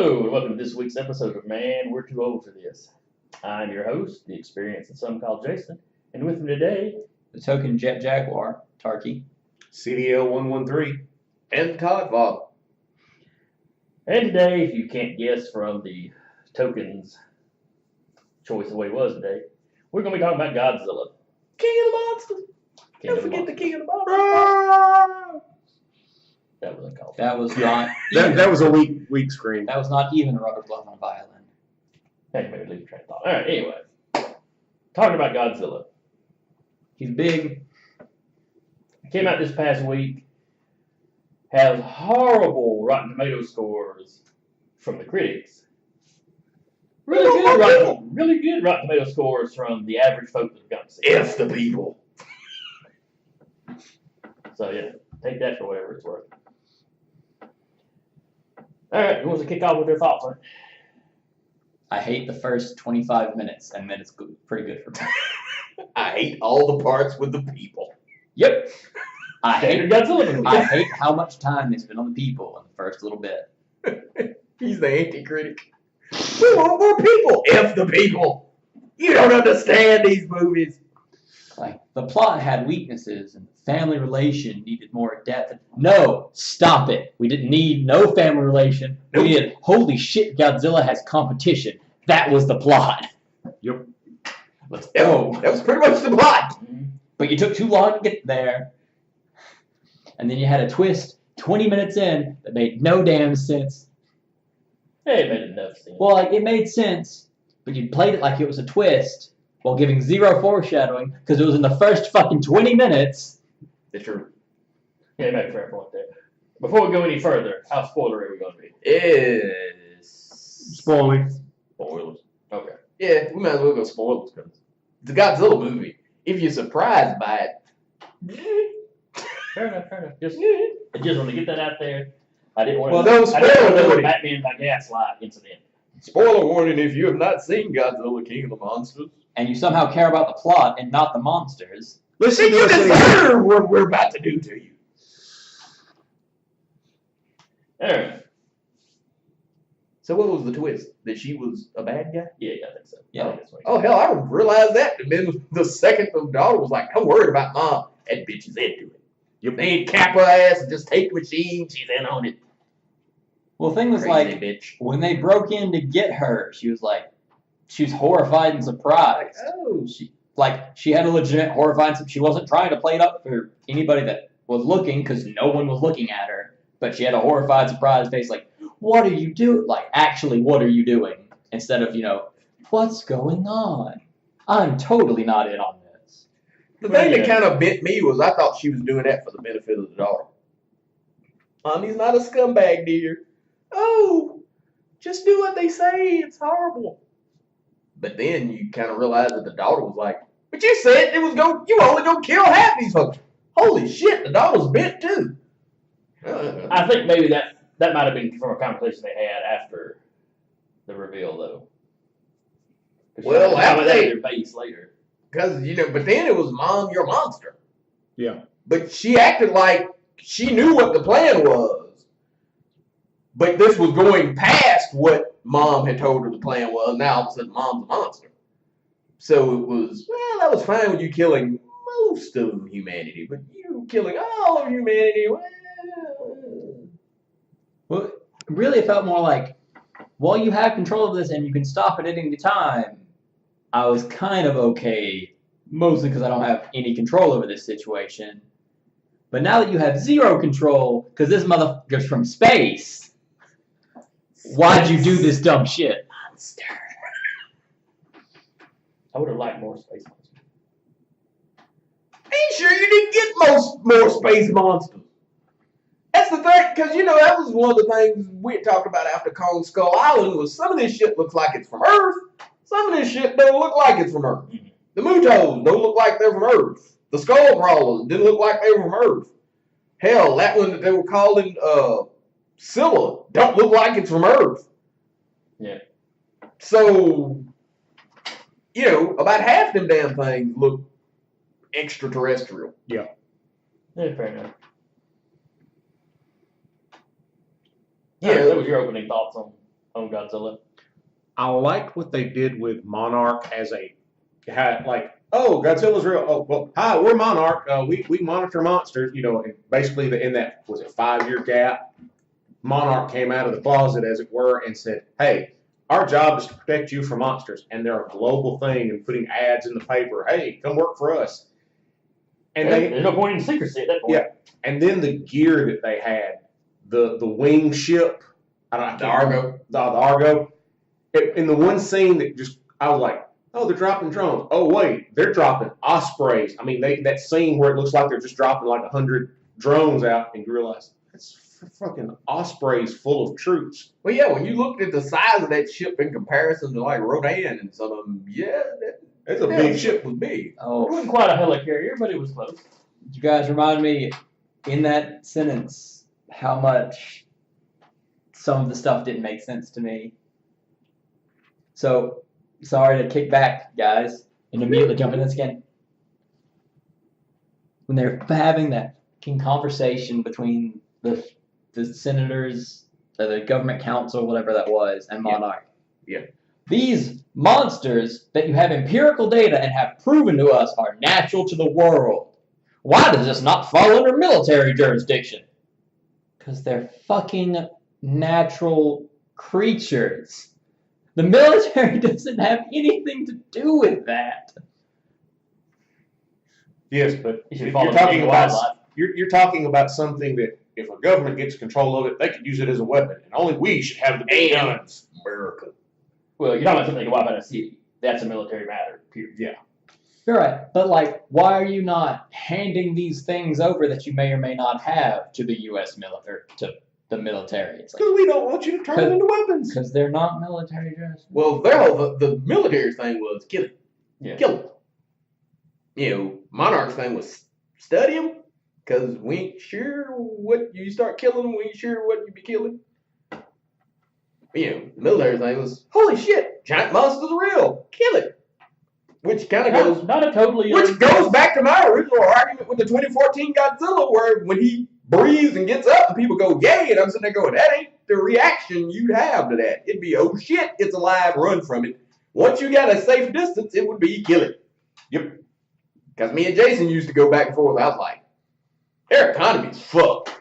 Hello, and welcome to this week's episode of Man, We're Too Old for This. I'm your host, the experienced and some call Jason, and with me today, the token Jet Jaguar, Tarky. CDL 113, and Todd Father. And today, if you can't guess from the token's choice of what it was today, we're going to be talking about Godzilla. King of the Monsters. Don't forget the King of the Monsters. That was uncalled. That was not. That was a weak scream. That was not even a rubber glove on a violin. Hey, maybe leave the train of thought. All right, anyway. Talking about Godzilla. He's big. Came out this past week. Has horrible Rotten Tomato scores from the critics. Really good Rotten Tomato scores from the average folk that have gone to see it. F the people. So yeah, take that for whatever it's worth. All right, who wants to kick off with their thoughts on it? I hate the first 25 minutes, and then it's pretty good for me. I hate all the parts with the people. Yep. I hate Godzilla movie. I hate how much time they spend on the people in the first little bit. He's the anti-critic. We want more people. F the people. You don't understand these movies. Like, the plot had weaknesses, and the family relation needed more depth. No, stop it. We didn't need no family relation. We needed, holy shit, Godzilla has competition. That was the plot. Yep. Let's go. That was pretty much the plot. But you took too long to get there. And then you had a twist 20 minutes in that made no damn sense. Hey, it made enough sense. Well, like, it made sense, but you played it like it was a twist while giving zero foreshadowing because it was in the first fucking 20 minutes. It's true. Yeah, you made a fair point there. Before we go any further, how spoilery are we going to be? Spoiling. Spoilers. Okay. Yeah, we might as well go spoilers because the Godzilla movie, if you're surprised by it, Fair enough. Just want to get that out there. I didn't want to. Well, no, the Batman by gaslight incident. Spoiler warning if you have not seen Godzilla King of the Monsters. And you somehow care about the plot and not the monsters. Listen, you deserve what we're about to do to you. Alright. So what was the twist? That she was a bad guy? Yeah, I think so. Yeah. Oh, hell, I didn't realize that. And then the second the daughter was like, I'm worried about mom. That bitch is into it. They ain't cap her ass and just take the machine. She's in on it. Well, the thing was, Crazy like, bitch. when they broke in to get her, she was horrified and surprised. Oh. She had a legitimate horrified, she wasn't trying to play it up for anybody that was looking, because no one was looking at her, but she had a horrified, surprised face, like, what are you doing? Like, actually, what are you doing? Instead of, what's going on? I'm totally not in on this. The thing that kind of bit me was I thought she was doing that for the benefit of the daughter. Mommy's not a scumbag, dear. Oh, just do what they say. It's horrible. But then you kind of realize that the daughter was like, but you said you were only going to kill half these folks. Holy shit, the daughter's bit too. I think maybe that might have been from a conversation they had after the reveal, though. Well, after their base later. Because, but then it was Mom, you're a monster. Yeah. But she acted like she knew what the plan was. But this was going past what Mom had told her the plan was. Now all of a sudden Mom's a monster. So it was, well, that was fine with you killing most of humanity. But you killing all of humanity, Well, really, it felt more like, while you have control of this and you can stop it at any time, I was kind of okay, mostly because I don't have any control over this situation. But now that you have zero control, because this motherfucker's from space, why'd you do this dumb shit? monster. I would have liked more space monsters. Ain't sure you didn't get more space monsters. That's the thing, because, that was one of the things we had talked about after Kong Skull Island was some of this shit looks like it's from Earth. Some of this shit don't look like it's from Earth. The Mutos don't look like they're from Earth. The Skull Crawlers didn't look like they were from Earth. Hell, that one that they were calling Scylla don't look like it's from Earth. Yeah. So, about half them damn things look extraterrestrial. Yeah, fair enough. Yeah, that was your opening thoughts on on Godzilla. I liked what they did with Monarch as oh, Godzilla's real. Oh, well, hi, we're Monarch. We monitor monsters. And basically in that, was it 5-year gap, Monarch came out of the closet, as it were, and said, hey, our job is to protect you from monsters. And they're a global thing and putting ads in the paper. Hey, come work for us. And There's no point in secrecy at that point. Yeah. And then the gear that they had, the wing ship, the Argo. The Argo. In the one scene I was like, oh, they're dropping drones. Oh, wait, they're dropping Ospreys. I mean, that scene where it looks like they're just dropping like 100 drones out, and you realize that's fucking Ospreys full of troops. Well, yeah, when you looked at the size of that ship in comparison to like Rodan and some of them, It's a big ship. Was big. It Oh, wasn't quite a helicarrier, but it was close. you guys remind me in that sentence how much some of the stuff didn't make sense to me. So, sorry to kick back, guys, and immediately jump in this again. When they're having that conversation between the senators, the government council, whatever that was, and Monarch. Yeah. These monsters that you have empirical data and have proven to us are natural to the world. Why does this not fall under military jurisdiction? Because they're fucking natural creatures. The military doesn't have anything to do with that. Yes, but You should you're follow talking the about wildlife. you're talking about something that if a government gets control of it, they could use it as a weapon, and only we should have the big guns. America. Well, you're talking about something that can wipe out a city. That's a military matter, period. Yeah. You're right, but why are you not handing these things over that you may or may not have to the U.S. military, to the military? It's Because we don't want you to turn them into weapons. because they're not military jurisdiction. Well, the military thing was kill it. Yeah. Kill him. Monarch's thing was study him, because we ain't sure what you start killing them, we ain't sure what you be killing. The military thing was, holy shit, giant monsters are real, kill it. Which kind of goes Not a totally. Which goes back to my original argument with the 2014 Godzilla, where when he breathes and gets up and people go, yay, and I'm sitting there going, that ain't the reaction you'd have to that. It'd be, oh shit, it's alive, run from it. Once you got a safe distance, it would be kill it. Yep. Because me and Jason used to go back and forth. I was like, their economy's fucked.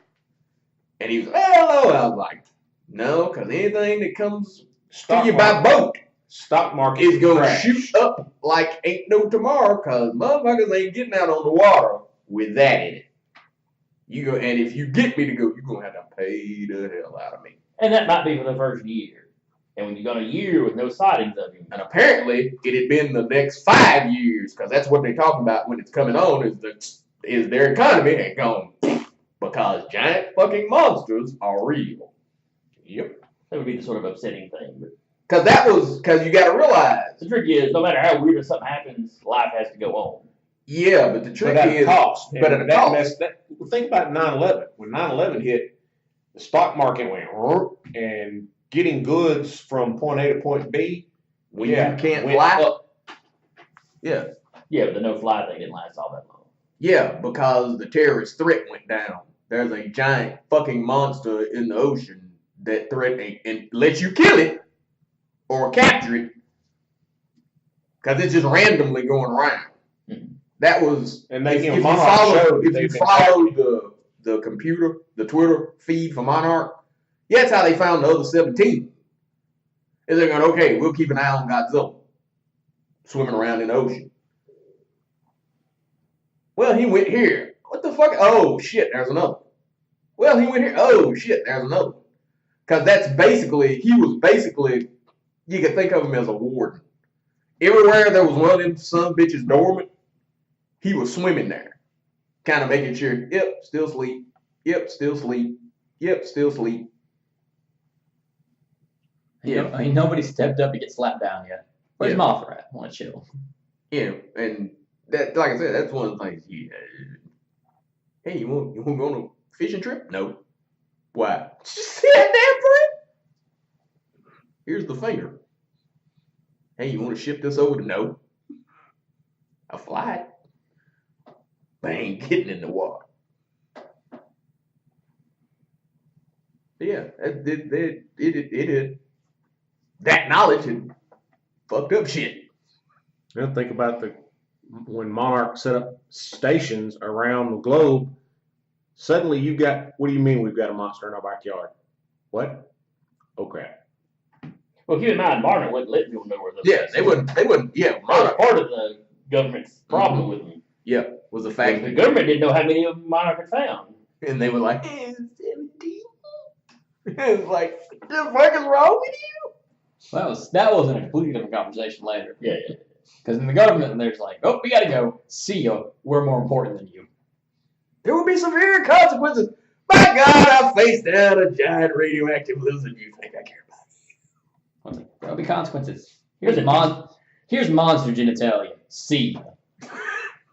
And he was like, hell no. I was like, no, because anything that comes to you by boat Stock market is going to crash. shoot up like ain't no tomorrow, because motherfuckers ain't getting out on the water with that in it. And if you get me to go, you're going to have to pay the hell out of me. And that might be for the first year. And when you got a year with no sightings of him. And apparently, it had been the next 5 years, because that's what they talk about when it's coming on, is their economy had gone because giant fucking monsters are real. Yep. That would be the sort of upsetting thing. But Because you got to realize, the trick is, no matter how weird or something happens, life has to go on. yeah, but the trick But at a is, cost. but at a cost. Think about 9/11. When 9/11 hit, the stock market went and getting goods from point A to point B. when Yeah, you can't went fly. up. Yeah. Yeah, but the no-fly thing didn't last all that long. Yeah, because the terrorist threat went down. There's a giant fucking monster in the ocean that threatens and lets you kill it or capture it because it's just randomly going around. Mhm. That was, And they, if you Monarch follow, showed that if you they've been follow the computer, the Twitter feed for Monarch, yeah, that's how they found the other 17. Is they're going, okay, we'll keep an eye on Godzilla swimming around in the ocean. Well, he went here. What the fuck? Oh, shit, there's another one. Well, he went here. Oh, shit, there's another one. Because he was basically, you could think of him as a warden. Everywhere there was one of them son bitches dormant, he was swimming there. Kind of making sure, yep, still sleep. Yep, still sleep. Yep, still sleep. Yeah, I mean, nobody stepped up to get slapped down yet. Where's Yeah. Mothra at? I want to chill. Yeah, and that, like I said, that's one of the things. Yeah. Hey, you want to go on a fishing trip? No. Why? See that damn thing? Here's the finger. Hey, you want to ship this over to no? A flight? They ain't getting in the water. Yeah, it that knowledge and fucked up shit. You know, think about when Monarch set up stations around the globe. Suddenly you got, what do you mean we've got a monster in our backyard? What? Oh crap. Well, keep in mind, Monarch wouldn't let people know where those Yeah, they wouldn't. Yeah, That was Monarch. part of the government's problem with them. Yeah, was the fact The that government didn't know how many of them Monarch had found. and they were like, 17. It's like, what the fuck is wrong with you? That wasn't a completely different conversation later. Yeah. Because in the government, there's like, oh, we gotta go. See you. We're more important than you. There will be severe consequences. My God, I faced down a giant radioactive lizard. You think I care about you? There'll be consequences. Here's monster genitalia. See.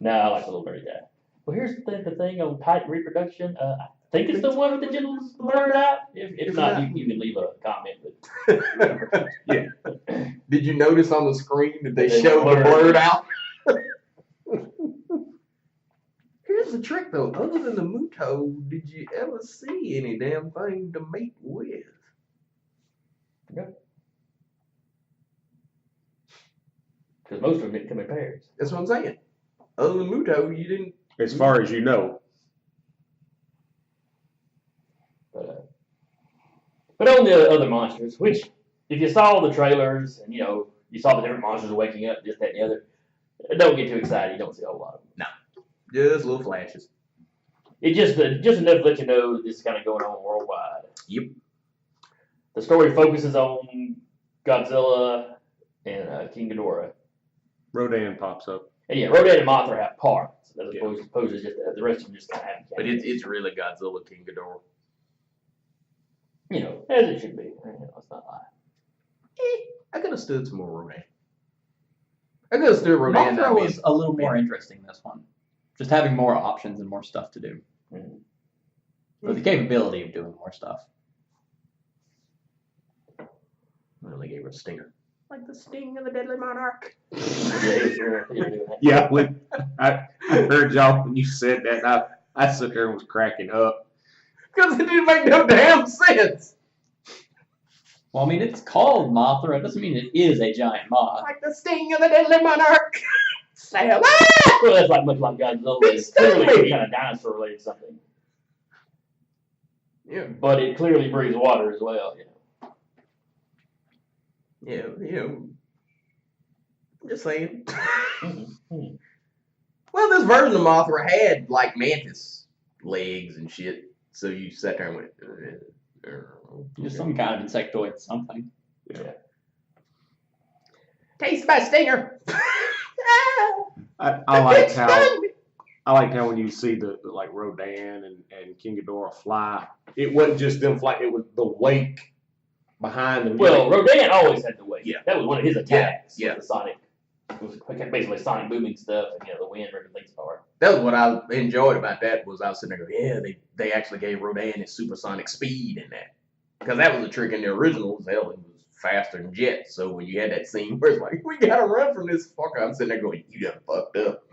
No, I like the little birdie guy. Well, here's the thing on tight reproduction. I think it's the one with the genitals blurred out. If not, you can leave a comment. But Yeah. Did you notice on the screen that they They showed the blurred. blurred out? Here's the trick though. Other than the Muto, did you ever see any damn thing to mate with? because most of them didn't come in pairs. That's what I'm saying. Other than Muto, you didn't. As far as you know. But on the other monsters, which if you saw the trailers and you saw the different monsters waking up, this, that, and the other, don't get too excited. You don't see a whole lot of them. Just little flashes. It just enough to let you know that this is kind of going on worldwide. Yep. The story focuses on Godzilla and King Ghidorah. Rodan pops up. And yeah, Rodan and Mothra have parts, as Yeah. opposed to just the rest of them just kind of have. But it's really Godzilla King Ghidorah. As it should be. Let's not lie. I could have stood some more Rodan. I could have stood Rodan. Mothra was a little more interesting in this one. Just having more options and more stuff to do. Mhm. With the capability of doing more stuff. Well, they gave her a stinger. Like the sting of the deadly monarch. Yeah, I heard y'all when you said that. And I sat there and was cracking up. Because it didn't make no damn sense. Well, I mean, it's called Mothra. It doesn't mean it is a giant moth. Like the sting of the deadly monarch. Sam. Well, that's much like Godzilla. It's clearly kind of dinosaur related something. Yeah. But it clearly breathes water as well. Yeah, I'm just saying. Mhm. Well, this version of Mothra had like mantis legs and shit. So you sat there and went. Just some kind of insectoid something. Yeah. Taste my stinger. I liked how when you see the like Rodan and King Ghidorah fly, it wasn't just them fly, it was the wake behind them. Well, Rodan always had the weight. Yeah. That was one of his attacks. Yeah. The sonic. It was basically sonic booming stuff, and the wind ripping things apart. That was what I enjoyed about that was I was sitting there going, yeah, they actually gave Rodan his supersonic speed in that. Because that was a trick in the originals. Hell, it was faster than jets. So when you had that scene where it's like, we gotta run from this fucker, I'm sitting there going, you done fucked up.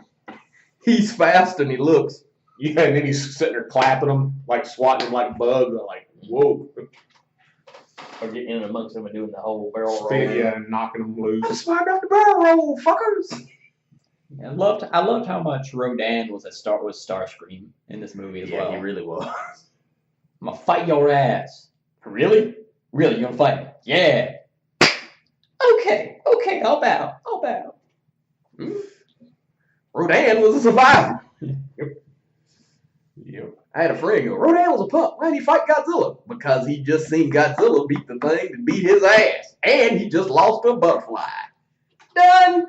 He's fast and he looks. Yeah, and then he's sitting there clapping them, like swatting them like bugs. I'm like, whoa. Or getting in amongst them and doing the whole barrel roll. Yeah, and knocking them loose. I'm smart enough to barrel roll, fuckers. I loved how much Rodan was Starscream in this movie as well. he really was. I'm gonna fight your ass. Really? Really, you gonna fight me? Yeah. Okay, I'll bow. Rodan was a survivor. Yep. I had a friend go, Rodan was a pup. Why did he fight Godzilla? Because he just seen Godzilla beat the thing and beat his ass. And he just lost to a butterfly. Done.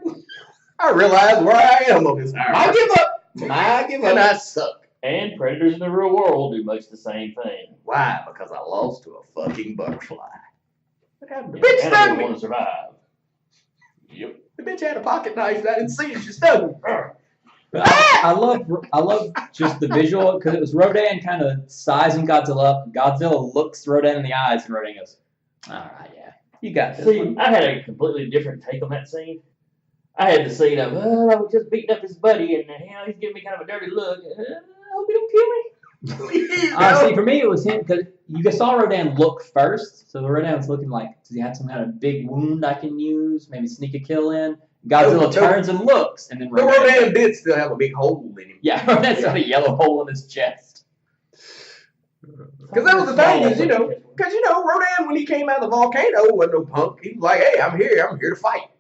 I realized where I am on this hour. I give up. And I suck. And predators in the real world do much the same thing. Why? Because I lost to a fucking butterfly. What happened? The Yeah, bitch stung animals me. want to survive. Yep. The bitch had a pocket knife. I didn't see it. She stung me. But I love just the visual because it was Rodan kind of sizing Godzilla up. Godzilla looks Rodan in the eyes and Rodan goes, "All right, yeah, you got this." See, I had a completely different take on that scene. I had the scene of, I was just beating up his buddy, and he's giving me kind of a dirty look. I hope he don't kill me. Please, Honestly, for me, it was him because you saw Rodan look first. So the Rodan's looking like, does he have some kind of big wound I can use? Maybe sneak a kill in. Godzilla No. turns and looks, and then The Rodan did still have a big hole in him. Yeah, Rodan's got a yellow hole in his chest. Because that was the thing is, because Rodan, when he came out of the volcano, wasn't no punk. He was like, hey, I'm here to fight.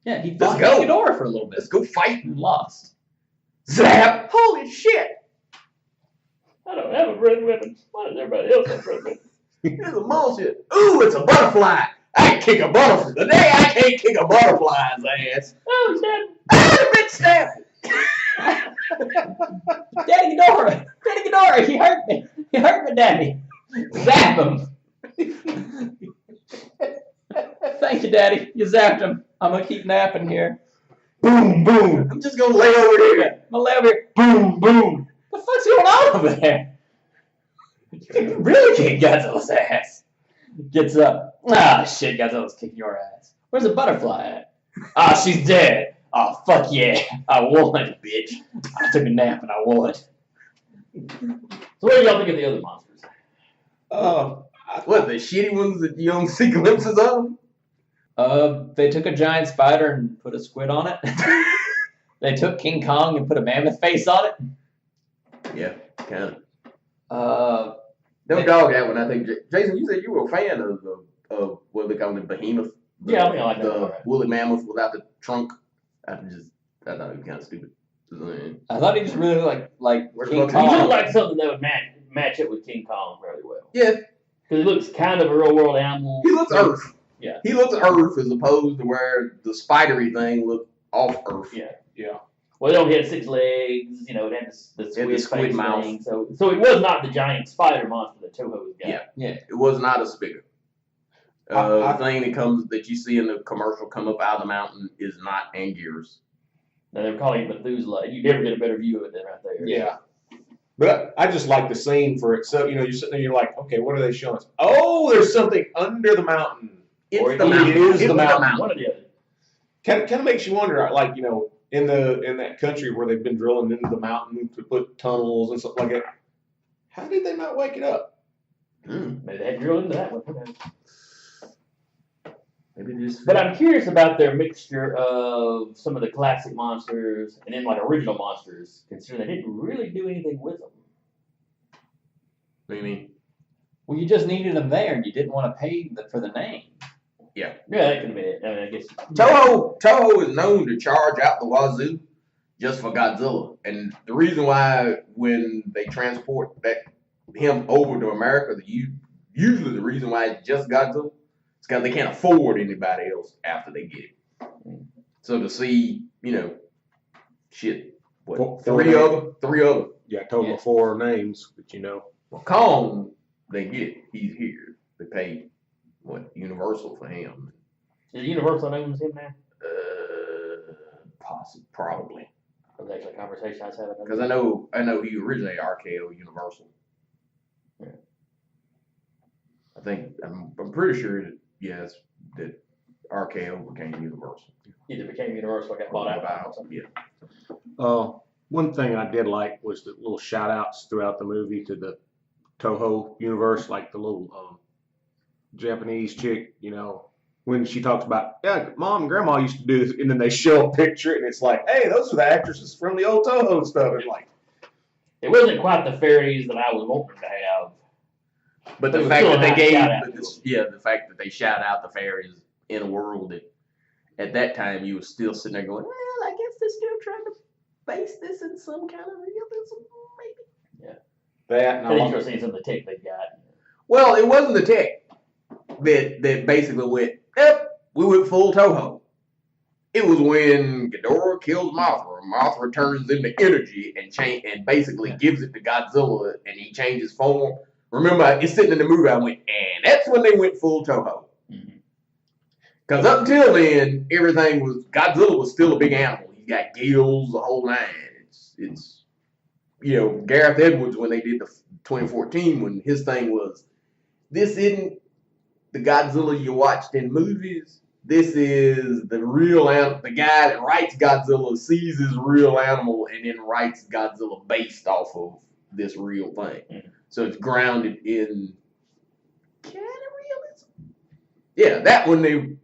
Yeah, he Let's fought go. Ghidorah for a little bit. Let's go fight. And lost. Zap! Holy shit! I don't have a red ribbon. Why does everybody else have red ribbon? This is bullshit. Ooh, it's a butterfly. I can kick a butterfly. Today I can't kick a butterfly's ass. Oh, he's dead. I've been stabbed. Daddy Ghidorah, he hurt me. He hurt me, Daddy. Zap him. Thank you, Daddy. You zapped him. I'm gonna keep napping here. Boom, boom. I'm just gonna lay over here. I'm gonna lay over here. Boom, boom. What the fuck's going on over there? You really kick Godzilla's ass. Gets up. Ah, shit, Godzilla's kicking your ass. Where's the butterfly at? Ah, she's dead. Oh, fuck yeah. I won, bitch. I took a nap and I won. So what do y'all think of the other monsters? What, the shitty ones that you don't see glimpses of? They took a giant spider and put a squid on it. They took King Kong and put a mammoth face on it. Yeah, kind of. They- Them dog that one, I think. Jason, you said you were a fan of what they call the behemoth. Yeah, I mean, I like that the one, right. woolly mammoth without the trunk. I thought it was kind of stupid. I thought he just really like Where's King the He fuck- Kong. looked like something that would match up with King Kong very well. Yeah, Because he looks kind of a real world animal. he looks Earth. Yeah. He looks Earth as opposed to where the spidery thing looked off Earth. Yeah. Yeah. Well, it only had 6 legs. It had the It had the squid squid face mouth. thing. So it was not the giant spider monster that Toho's got. Yeah. It was not a spigot. The thing that you see in the commercial come up out of the mountain is not Anguirus. Now they were calling it Methuselah. You never get a better view of it than right there. Yeah. But I just like the scene for it. So, you're sitting there, you're like, okay, what are they showing us? Oh, there's something under the mountain. It's Or the it mountain. is It's the mountain. One or the other. Kind of makes you wonder, like, in that country where they've been drilling into the mountain to put tunnels and stuff like that, how did they not wake it up? Maybe they had drilled into that one. Okay. Maybe this. But I'm curious about their mixture of some of the classic monsters and then like original monsters, considering they didn't really do anything with them. What do you mean? Well, you just needed them there, and you didn't want to pay for the name. Yeah, that could have been it. I mean, I guess. Toho is known to charge out the wazoo just for Godzilla, and the reason why when they transport him over to America, usually the reason why it's just Godzilla is because they can't afford anybody else after they get it. So to see, Four three other. Yeah, total Yeah. of 4 names, but Well, Kong, they get he's here. They pay Universal for him. Is Universal owns him now? Probably. That was actually a conversation I was having. Because I know he originated RKO Universal. Yeah. I think I'm pretty sure that RKO became Universal. Either became Universal or got bought out by something. Yeah. one thing I did like was the little shout outs throughout the movie to the Toho universe, like the little Japanese chick, when she talks about, yeah, Mom and Grandma used to do this, and then they show a picture, and it's like, hey, those are the actresses from the old Toho stuff. It's like, It wasn't quite the fairies that I was wanting to have. But It the was fact still that a they nice gave, shout-out to them. the fact that they shout out the fairies in a world that at that time you were still sitting there going, well, I guess they're still trying to base this in some kind of realism, maybe. that, and I think I you're seeing some of the tech they got. Well, it wasn't the tech that basically went, yep, we went full Toho. It was when Ghidorah kills Mothra. Mothra turns into energy and basically gives it to Godzilla, and he changes form. Remember, it's sitting in the movie. I went, and that's when they went full Toho. Because up until then, everything was Godzilla was still a big animal. He got gills, the whole nine. It's Gareth Edwards when they did the 2014 when his thing was, this isn't the Godzilla you watched in movies. This is the real animal. The guy that writes Godzilla sees his real animal and then writes Godzilla based off of this real thing. Mhm. So it's grounded in kind of realism. Yeah, that when they,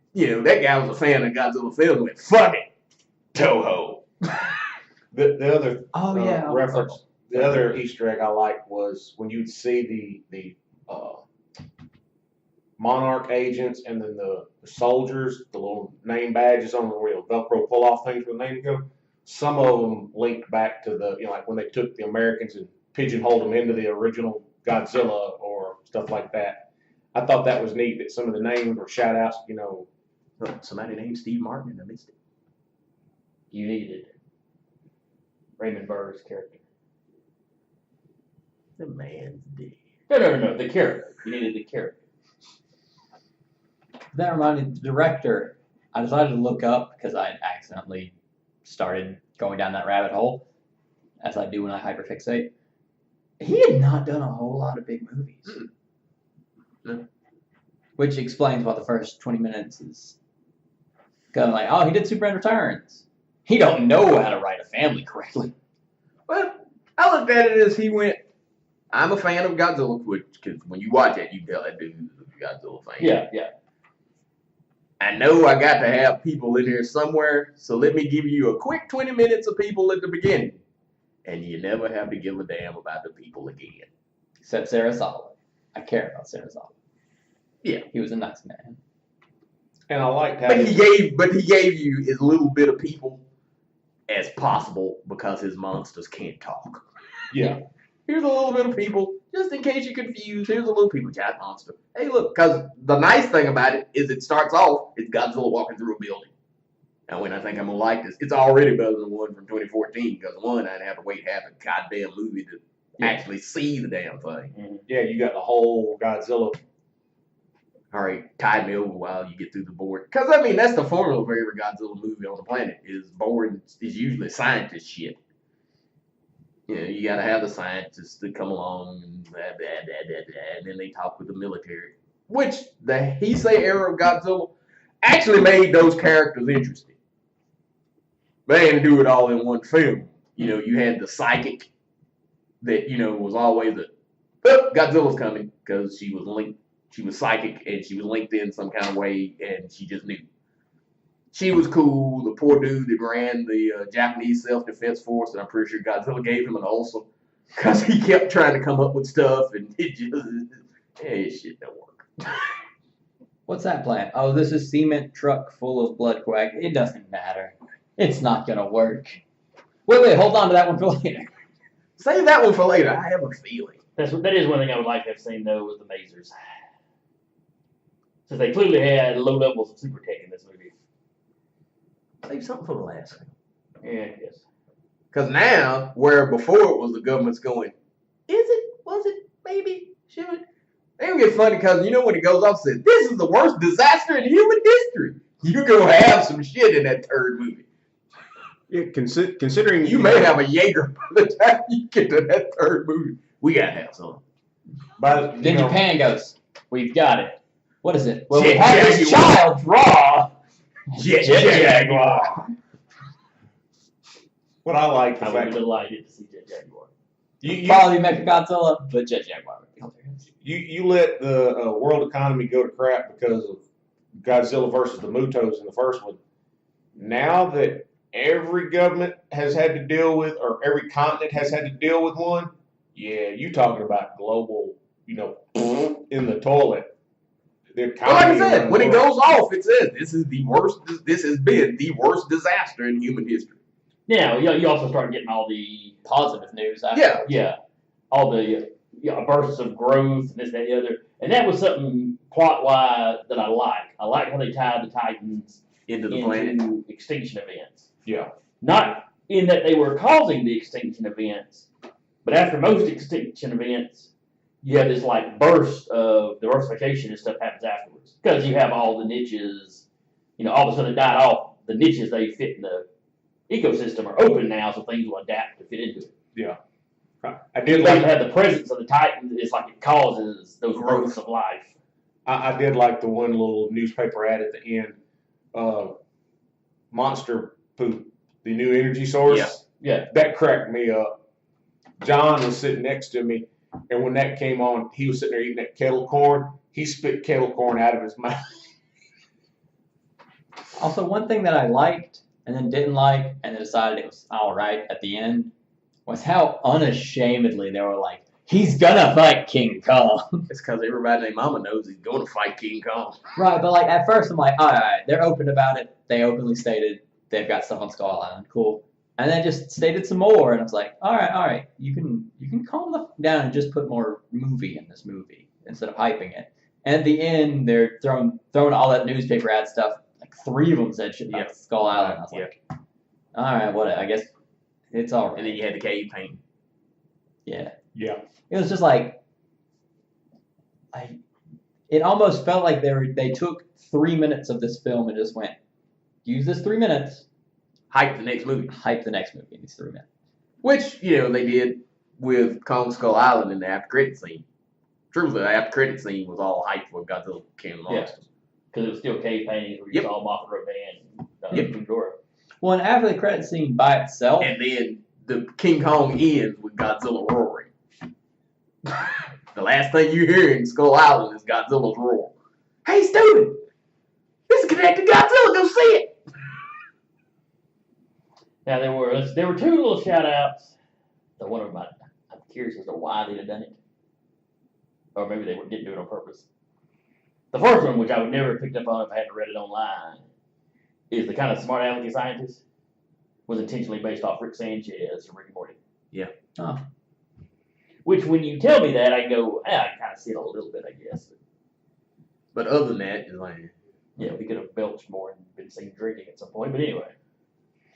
that guy was a fan of Godzilla film, went, fuck it, Toho. The other yeah. reference, the other Easter egg I liked was when you'd see the Monarch agents and then the soldiers, the little name badges on the real Velcro pull-off things with the name go. Some of them linked back to the, like when they took the Americans and pigeonholed them into the original Godzilla or stuff like that. I thought that was neat that some of the names were shout outs, Somebody named Steve Martin and I missed it. You needed Raymond Burr's character. The man's dead. No. The character. You needed the character. That reminded me, the director, I decided to look up because I accidentally started going down that rabbit hole, as I do when I hyperfixate. He had not done a whole lot of big movies. No. Which explains why the first 20 minutes is kind of like, oh, he did Superman Returns. He don't know how to write a family correctly. Well, I looked at it as he went, I'm a fan of Godzilla, because when you watch it, you can tell that dude's a Godzilla fan. Yeah. I know I got to have people in here somewhere, so let me give you a quick 20 minutes of people at the beginning. And you never have to give a damn about the people again. Except Sarasawa. I care about Sarasawa. Yeah. He was a nice man. and I liked how But he gave you as little bit of people as possible because his monsters can't talk. yeah. Here's a little bit of people, just in case you're confused. Here's a little people giant monster. Hey, look, because the nice thing about it is it starts off, it's Godzilla walking through a building. And when I think I'm going to like this, it's already better than the one from 2014, because one, I'd have to wait half a goddamn movie to actually see the damn thing. Yeah, you got the whole Godzilla. All right, tide me over while you get through the board. Because, I mean, that's the formula for every Godzilla movie on the planet, is boring is usually scientist shit. You got to have the scientists to come along and blah, blah, blah, blah, blah, and then they talk with the military. Which, the Heisei era of Godzilla actually made those characters interesting. But they didn't do it all in one film. You had the psychic that, was always Godzilla's coming, because she was linked. She was psychic, and she was linked in some kind of way, and she just knew. She was cool. The poor dude that ran the Japanese self-defense force, and I'm pretty sure Godzilla gave him an ulcer because he kept trying to come up with stuff, and it just, shit don't work. What's that plan? Oh, this is cement truck full of blood quack. It doesn't matter. It's not gonna work. Wait, hold on to that one for later. Save that one for later. I have a feeling. That is one thing I would like to have seen though, was the Mazers. Since they clearly had low levels of super tech in this movie. Save something for the last one. Yeah, yes. Because now, where before it was the government's going, is it? Was it? Maybe? Should it? They don't get funny because when it goes off, says this is the worst disaster in human history. You're gonna have some shit in that third movie. Yeah, considering You may have a Jaeger by the time you get to that third movie. We gotta have some. But Then Japan goes, we've got it. What is it? Well, Jet we have this Jaguar. child raw. Jet Jaguar. what I like the I would fact be delighted to see Jet Jaguar. you Probably Mechagodzilla, but Jet Jaguar would be hilarious. you let the world economy go to crap because of Godzilla versus the Mutos in the first one. Now that every government has had to deal with, or every continent has had to deal with one, yeah, you talking about global, in the toilet. The Well, like I economy said, around when the it world. goes off, it says this is the worst. This has been the worst disaster in human history. Now, you also start getting all the Positive news. Yeah. all the bursts of growth and this, that, and the other. And that was something plot-wise that I like. I like how they tied the Titans Into the planet. into extinction events. Yeah. Not in that they were causing the extinction events, but after most extinction events, you have this burst of diversification and stuff happens afterwards. Because you have all the niches, all of a sudden it died off. The niches they fit in the ecosystem are open now, so things will adapt to fit into it. Yeah. I You did have like to have the presence of the Titans. It's like it causes those growths of life. I did like the one little newspaper ad at the end. Monster poop, the new energy source. Yeah. Yeah. That cracked me up. John was sitting next to me, and when that came on, he was sitting there eating that kettle corn. He spit kettle corn out of his mouth. Also, one thing that I liked and then didn't like and then decided it was all right at the end was how unashamedly they were like, he's gonna fight King Kong. It's because everybody named Mama knows he's going to fight King Kong. Right, but like at first I'm like, all right, they're open about it. They openly stated they've got stuff on Skull Island, cool. And then just stated some more, and I was like, all right, you can calm down and just put more movie in this movie instead of hyping it. And at the end, they're throwing all that newspaper ad stuff. Like 3 of them said shit about Skull Island. I was like, all right, whatever. I guess it's all right. And then you had the cave painting. Yeah. Yeah. It was just like, it almost felt like they took 3 minutes of this film and just went, use this 3 minutes. Hype the next movie. Hype the next movie in these 3 minutes. Which, they did with Kong Skull Island in the after credit scene. Truthfully, the after credit scene was all hype for Godzilla King of the Monsters. Because it was still cave paintings where you saw Mothra Rodan and Ghidorah. Well, and after the credit scene by itself, And then the King Kong ends with Godzilla roaring. The last thing you hear in Skull Island is Godzilla's roar. Hey, stupid! This is connected Godzilla, go see it! Now there were 2 little shout outs. The one of them, I'm curious as to why they'd have done it. Or maybe they didn't do it on purpose. The first one, which I would never have picked up on if I hadn't read it online, is the kind of smart alecky scientist was intentionally based off Rick Sanchez from Rick and Morty. Yeah. Oh. Which, when you tell me that, I go, I can kind of see it a little bit, I guess. But other than that, it's like, Yeah, we could have belched more and been seen drinking at some point, but anyway.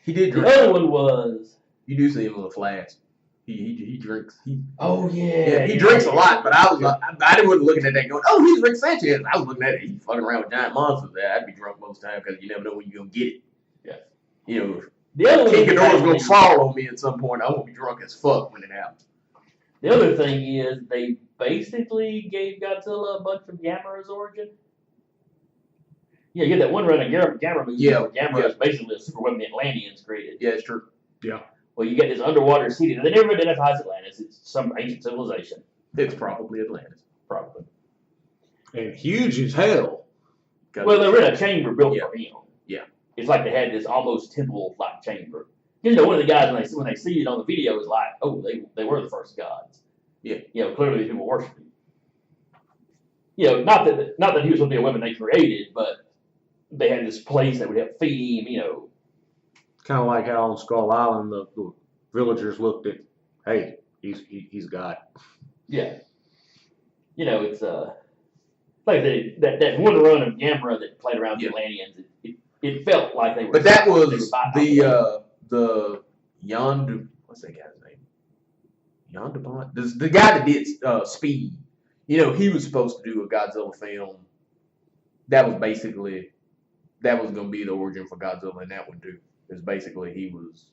he did The drink. other one was... You do see him with a flask. He drinks. Oh, Yeah, he drinks a lot, but I wasn't looking at that going, oh, he's Rick Sanchez. I was looking at it, he's fucking around with giant monsters there. I'd be drunk most of the time because you never know when you're going to get it. Yeah. The other one King was Ghidorah's going actually- to fall on me at some point. I won't be drunk as fuck when it happens. The other thing is they basically gave Godzilla a bunch of Gamera's origin. Yeah, you get that one run of Gamera movie. Yeah, where Gamera is basically a super weapon the Atlanteans created. Yeah, it's true. Well, you get this underwater city that they never identifies Atlantis. It's some ancient civilization, It's probably Atlantis. probably. And huge as hell. Well, they're in a chamber built for him. Yeah. It's like they had this almost temple-like chamber. You know, one of the guys when they see it on the video is like, oh, they were the first gods. Yeah. Clearly these people worship him. Not that he was going to be a weapon they created, but they had this place that would help feed him. Kind of like how on Skull Island the villagers looked at, hey, he's God. Yeah. It's like that one run of Gamera that played around the Atlanteans. It felt like they were. But that they were was bypassing. the Yondu. What's that guy's name? Yondabont. The guy that did Speed. He was supposed to do a Godzilla film. That was going to be the origin for Godzilla in that one too. Is basically he was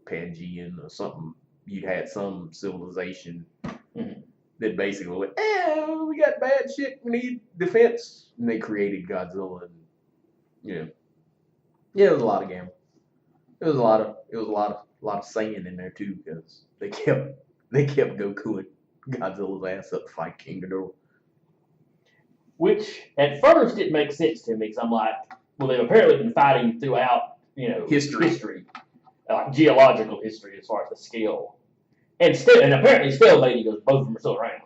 Pangean or something. You had some civilization that basically went, we got bad shit, we need defense, and they created Godzilla, and it was a lot of gamble. It was a lot of singing in there too, because they kept Goku and Godzilla's ass up to fight King Ghidorah. Which at first it makes sense to me because I'm like, well, they've apparently been fighting throughout, history, like geological history as far as the scale, and apparently stalemating because both of them are still around.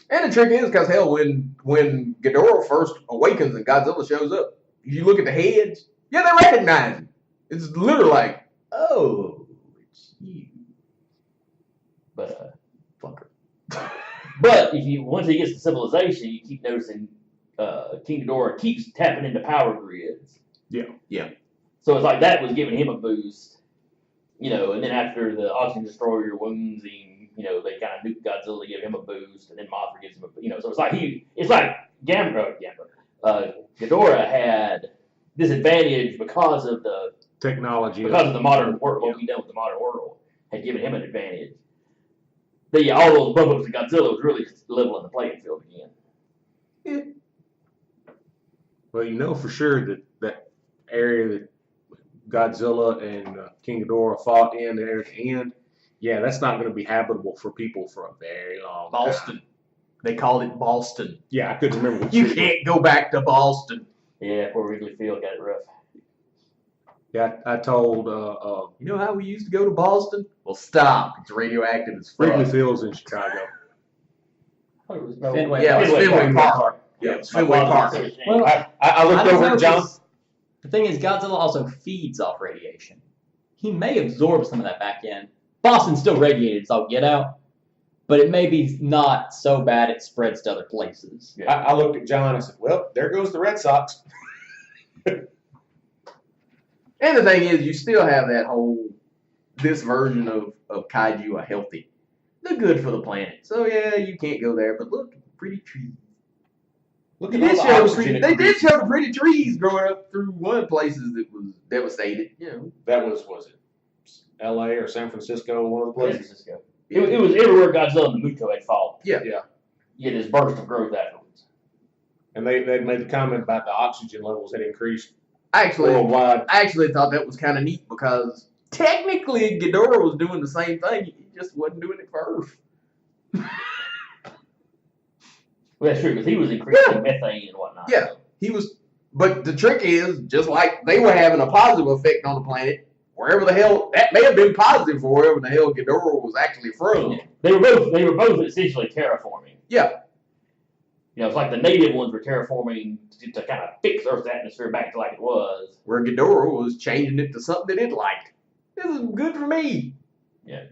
And the trick is, because hell, when Ghidorah first awakens and Godzilla shows up, you look at the heads, they recognize him. It's literally like, oh, it's you. But fucker. But once he gets to civilization, you keep noticing King Ghidorah keeps tapping into power grids. Yeah. So it's like that was giving him a boost, and then after the Ocean Destroyer wounds him, they kind of nuke Godzilla to give him a boost, and then Mothra gives him a, so it's like Ghidorah had this advantage because of the Technology. modern world, what we done with the modern world had given him an advantage. All those bump ups to Godzilla was really leveling the playing field again. Well, for sure that area that Godzilla and King Ghidorah fought in there at the end. Yeah, that's not going to be habitable for people for a very long time. Boston. They called it Boston. Yeah, I couldn't remember what You city. can't go back to Boston. Yeah, poor Wrigley Field got it rough. Yeah, I told You know how we used to go to Boston? Well, stop. It's radioactive as fuck. Wrigley Field's in Chicago. Oh, it was no, Fenway Yeah, it was Fenway Park. Yeah, it was My Fenway father Park. was so Well, ashamed. I looked I don't over know, at John. 'cause the thing is, Godzilla also feeds off radiation. He may absorb some of that back in. Boston's still radiated, so get out. But it may be not so bad it spreads to other places. I looked at John. I said, "Well, there goes the Red Sox." And the thing is, you still have that this version of kaiju are healthy. They're good for the planet. So yeah, you can't go there, but look, pretty trees. Look They at all did the show the oxygen pretty, it they did produces. show the pretty trees growing up through one of the places that was devastated. You know. That was it L.A. or San Francisco, one of the San places? Francisco. It was everywhere Godzilla and the Muto had fallen. Yeah. Yeah. You had this burst of growth afterwards. And they made the comment about the oxygen levels had increased I actually worldwide. thought that was kind of neat because technically Ghidorah was doing the same thing. He just wasn't doing it for Earth. Well, that's true, because he was increasing methane and whatnot. Yeah. He was, but the trick is, just like they were having a positive effect on the planet, wherever the hell that may have been positive for wherever the hell Ghidorah was actually from. Yeah. They were both essentially terraforming. Yeah. You know, it's like the native ones were terraforming to kind of fix Earth's atmosphere back to like it was. Where Ghidorah was changing it to something that it liked. This is good for me. Yeah.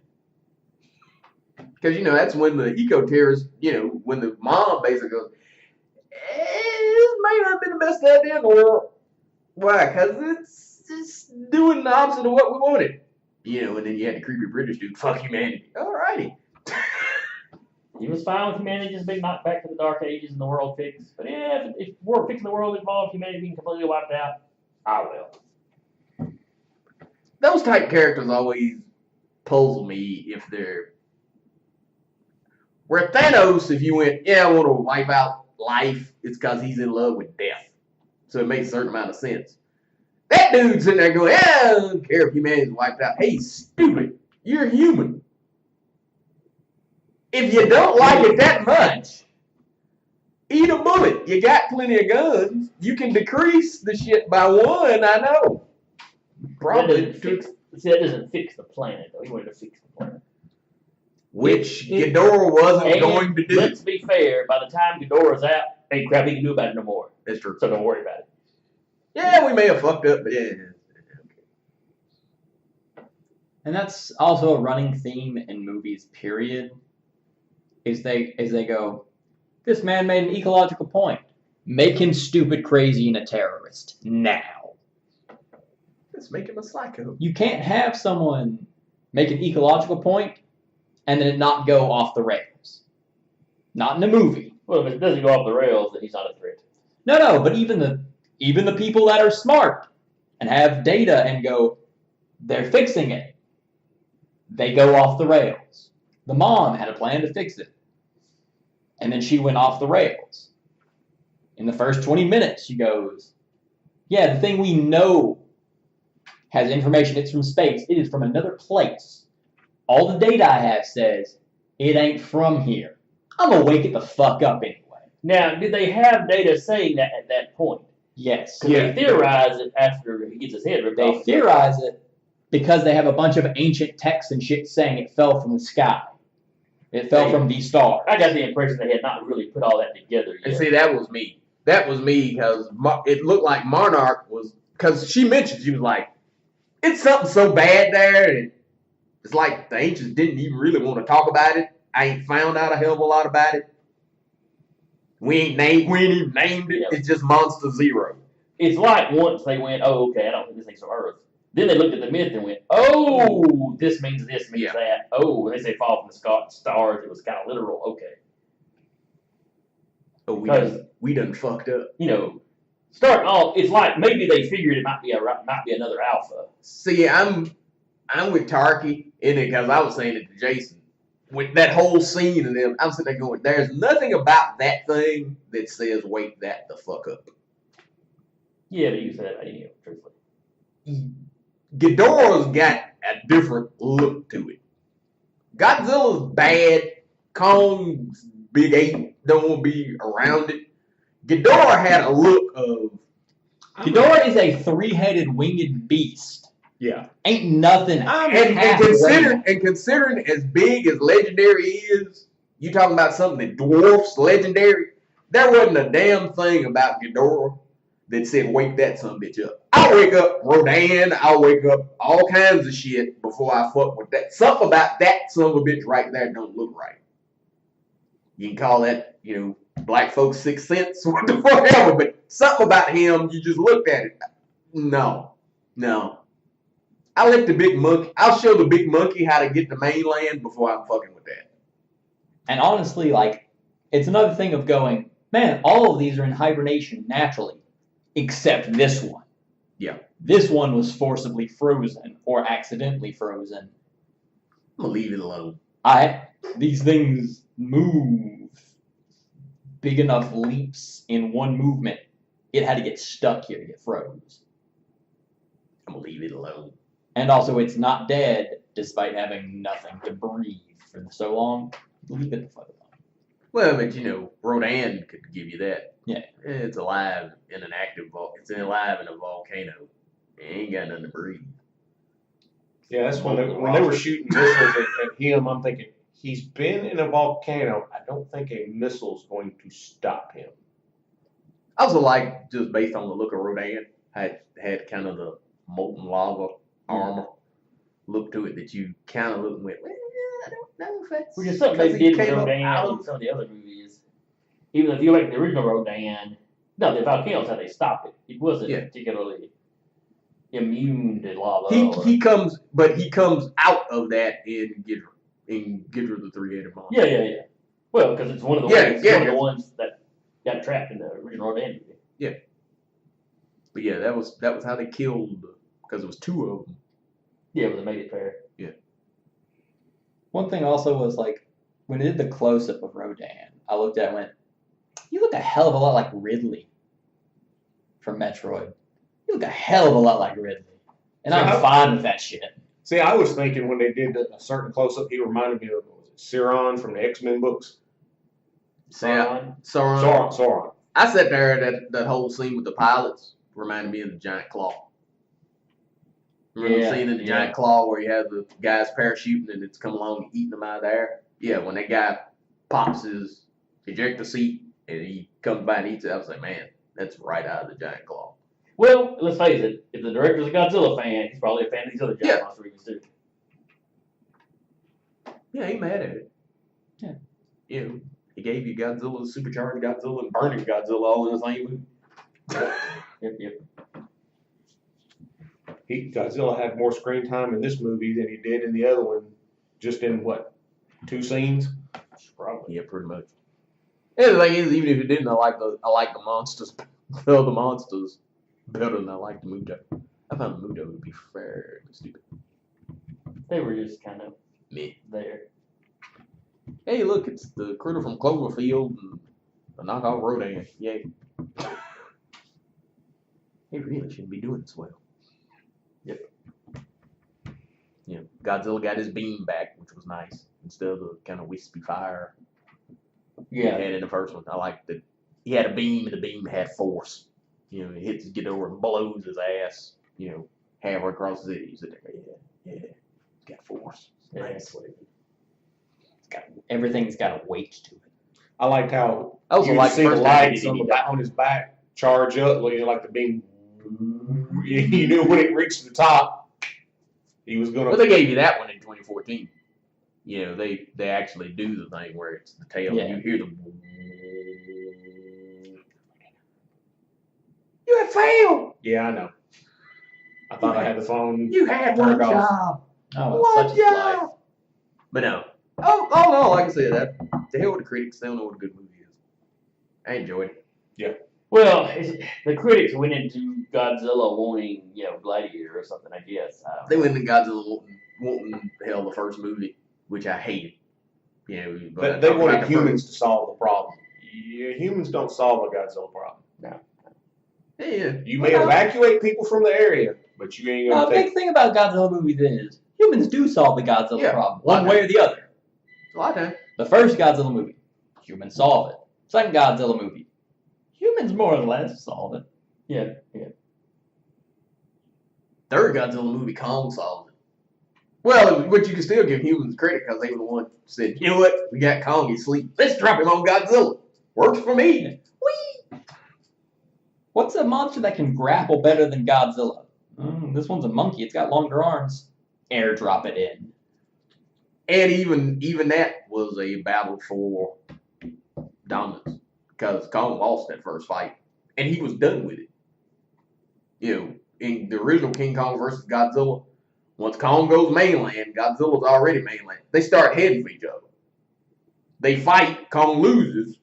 Because, you know, that's when the eco-terrorists, you know, when the mom basically goes, this may not have been the best idea in the world. Why? Because it's doing the opposite of what we wanted. You know, and then you had the creepy British dude, fuck humanity. Alrighty. He was fine with humanity just being knocked back to the dark ages and the world fixed. But yeah, if we're fixing the world involved, humanity being completely wiped out, I will. Those type characters always puzzle me if they're... Where Thanos, if you went, yeah, I want to wipe out life, it's because he's in love with death. So it makes a certain amount of sense. That dude's sitting there going, yeah, I don't care if humanity's wiped out. Hey, stupid, you're human. If you don't like it that much, eat a bullet. You got plenty of guns. You can decrease the shit by one, I know. Probably. That doesn't fix the planet, though. He wanted to fix the planet. Which Ghidorah wasn't And going to do. let's be fair, by the time Ghidorah's out, ain't crap he can do about it no more. That's true. So don't worry about it. Yeah, we may have fucked up, but yeah. And that's also a running theme in movies, period. Is they go, this man made an ecological point. Make him stupid, crazy, and a terrorist. Now. Let's make him a psycho. You can't have someone make an ecological point and then it not go off the rails. Not in a movie. Well, if it doesn't go off the rails, then he's not a threat. No, but even the people that are smart and have data and go, they're fixing it. They go off the rails. The mom had a plan to fix it. And then she went off the rails. In the first 20 minutes, she goes, yeah, the thing we know has information. It's from space. It is from another place. All the data I have says it ain't from here. I'm going to wake it the fuck up anyway. Now, did they have data saying that at that point? Yes. Because they theorize it after he gets his head ripped They off. theorize it because they have a bunch of ancient texts and shit saying it fell from the sky. It fell from the star. I got the impression they had not really put all that together And yet. see, that was me. That was me because it looked like Monarch was, because she mentioned, she was like, it's something so bad there, and it's like the ancients didn't even really want to talk about it. I ain't found out a hell of a lot about it. We ain't even named it. Yep. It's just Monster Zero. It's like once they went, oh, okay, I don't think this thing's from Earth. Then they looked at the myth and went, oh, this means Yeah. that. Oh, when they say fall from the stars, it was kind of literal. Okay. Oh, Because, we done fucked up. you know, starting off, it's like maybe they figured it might be another alpha. See, I'm with Tarky in it because I was saying it to Jason. With that whole scene and them, I'm sitting there going, there's nothing about that thing that says wake that the fuck up. Yeah, but you said that anyway, truthfully. Ghidorah's got a different look to it. Godzilla's bad. Kong's big ape. Don't want to be around it. Ghidorah had a look of. Ghidorah is a 3-headed winged beast. Yeah. Ain't nothing. And considering as big as Legendary is, you talking about something that dwarfs Legendary. There wasn't a damn thing about Ghidorah that said wake that son of a bitch up. I'll wake up Rodan. I'll wake up all kinds of shit before I fuck with that. Something about that son of a bitch right there don't look right. You can call that, black folks' sixth sense, what the fuck ever, but something about him, you just looked at it. No. I'll let the big monkey, I'll show the big monkey how to get to mainland before I'm fucking with that. And honestly, it's another thing of going, man, all of these are in hibernation naturally, except this one. Yeah. This one was forcibly frozen or accidentally frozen. I'm gonna leave it alone. These things move big enough leaps in one movement. It had to get stuck here to get froze. I'm gonna leave it alone. And also, it's not dead despite having nothing to breathe for so long. Leave it the fuck alone. Well, but Rodan could give you that. Yeah. It's alive in an active It's alive in a volcano. It ain't got nothing to breathe. Yeah, that's when they were shooting missiles at him. I'm thinking he's been in a volcano. I don't think a missile's going to stop him. I also like, just based on the look of Rodan, had kind of the molten lava armor look to it that you kind of look and went, well, I don't know if that's. Which is something they did with Rodan in some of the other movies. Even if you like the original Rodan, the volcano's how they stopped it. It wasn't particularly immune to lava. He comes out of that in Ghidorah the Three-Headed Monster. Yeah. Well, because it's one of the one of the ones that got trapped in the original Rodan movie. Yeah. But yeah, that was how they killed, because it was two of them. Yeah, but they made it fair. Yeah. One thing also was when they did the close-up of Rodan, I looked at it and went, you look a hell of a lot like Ridley from Metroid. You look a hell of a lot like Ridley. And I'm fine with that shit. See, I was thinking when they did a certain close-up, he reminded me of, Sauron from the X-Men books? Sauron. I sat there, that whole scene with the pilots reminded me of the giant claw. Remember the scene in the giant claw where you have the guys parachuting and it's come along and eating them out of the air? Yeah, when that guy pops his ejector seat and he comes by and eats it, I was like, man, that's right out of the giant claw. Well, let's face it, if the director's a Godzilla fan, he's probably a fan of these other giant monster movies too. Yeah, he ain't mad at it. Yeah. He gave you Godzilla, Supercharged Godzilla, and Burning Godzilla all in the same movie. Yep. Godzilla had more screen time in this movie than he did in the other one, just in what, 2 scenes? Probably. Yeah, pretty much. And the thing is, even if you didn't, I like the monsters. The monsters better than I like the Muto. I found the Muto to be fairly stupid. They were just kind of meh there. Hey, look, it's the critter from Cloverfield and the knockoff Rodan. Yay. He really shouldn't be doing this well. Yep. Godzilla got his beam back, which was nice, instead of the kind of wispy fire he had in the first one. I liked that he had a beam and the beam had force. He hits his Ghidorah and blows his ass, halfway across the city. He's there, he's got force. Nice. Everything's got a weight to it. I liked how I also see the lights on his back charge up, like the beam. You knew when it reached the top, he was gonna. Well, they gave you that one in 2014. They actually do the thing where it's the tail and you hear the. You have failed. Yeah, I know. I thought I had the phone. You had one job. Oh, one such job. life. But no. Oh no! Like I said, the hell with the critics. They don't know what a good movie is. I enjoyed it. Yeah. Well, the critics went into Godzilla wanting, Gladiator or something, I guess. They went into Godzilla wanting the first movie, which I hated. But they wanted humans to solve the problem. Humans don't solve a Godzilla problem. No. Yeah. You may evacuate people from the area, but you ain't Now, gonna the take. big thing about Godzilla movies is humans do solve the Godzilla Yeah, problem, why one way or the other. A lot of times. The first Godzilla movie, humans solve it. Second Godzilla movie, humans more or less solve it. Yeah. Third Godzilla movie, Kong solved it. Well, but you can still give humans credit because they were the one who said, you know what, we got Kong, he's asleep. Let's drop him on Godzilla. Works for me. Whee! What's a monster that can grapple better than Godzilla? This one's a monkey. It's got longer arms. Airdrop it in. And even that was a battle for dominance because Kong lost that first fight and he was done with it. You know, in the original King Kong versus Godzilla, once Kong goes mainland, Godzilla's already mainland. They start heading for each other. They fight, Kong loses.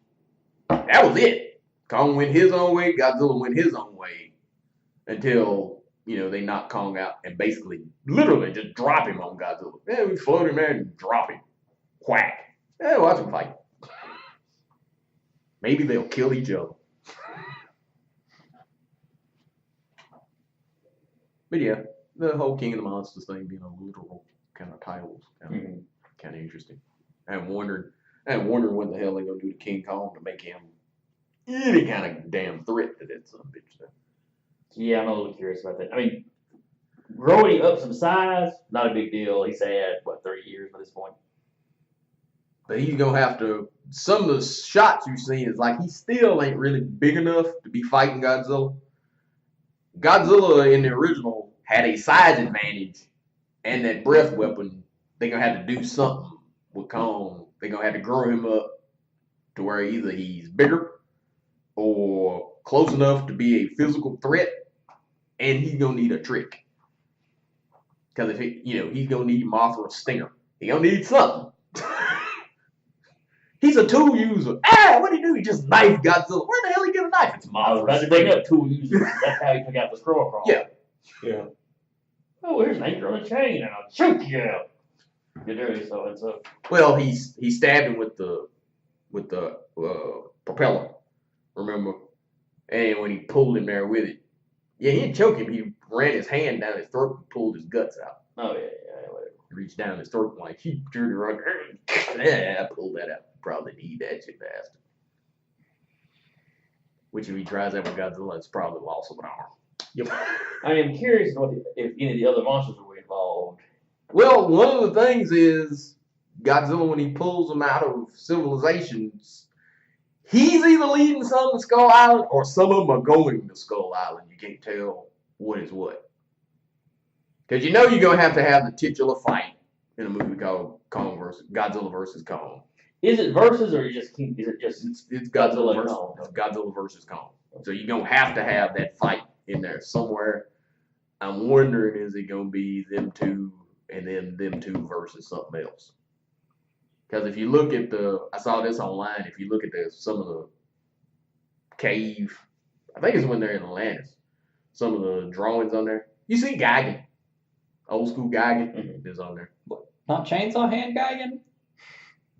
That was it. Kong went his own way, Godzilla went his own way until, you know, they knock Kong out and basically, literally just drop him on Godzilla. Yeah, we float him there and drop him. Whack. Yeah, watch them fight. Maybe they'll kill each other. But yeah, the whole King of the Monsters thing being a literal kind of title is kind of interesting. I'm wondering what the hell they're gonna do to King Kong to make him any kind of damn threat to that son of a bitch stuff. Yeah, I'm a little curious about that. I mean, growing up some size, not a big deal. He's had, 30 years by this point. But he's gonna have to. Some of the shots you've seen is like he still ain't really big enough to be fighting Godzilla. Godzilla in the original had a size advantage, and that breath weapon. They're gonna have to do something with Kong. They're gonna have to grow him up to where either he's bigger or close enough to be a physical threat, and he's gonna need a trick. Because if he, he's gonna need Mothra's stinger. He gonna need something. He's a tool user. What did he do? He just knifed Godzilla. Where the hell he get a knife? It's I was about Mothra's to bring stinger. up tool users. That's how he took out the scroll across. Yeah. Yeah. Oh, here's an anchor on a chain, and I'll choke you out. You're dirty, so and so. Well, he stabbed him with the propeller. Remember? And when he pulled him there with it, yeah, he didn't choke him. He ran his hand down his throat and pulled his guts out. Oh yeah, whatever. He reached down his throat like he drew the rug. Yeah, I pulled that out. Probably need that shit faster. Which if he tries that with Godzilla, it's probably loss of an arm. Yep. I am curious if any of the other monsters were involved. Well, one of the things is Godzilla when he pulls them out of civilizations, he's either leading some to Skull Island or some of them are going to Skull Island. You can't tell what is what. Because you're going to have the titular fight in a movie called Godzilla versus Kong. Is it versus or is it just It's Godzilla Godzilla versus Kong. So you're going to have that fight in there somewhere. I'm wondering, is it going to be them two and then them two versus something else? Because if you look at I saw this online, if you look at some of the cave, I think it's when they're in Atlantis, some of the drawings on there, you see Gigan. Old school Gigan is on there. Not Chainsaw Hand Geigen?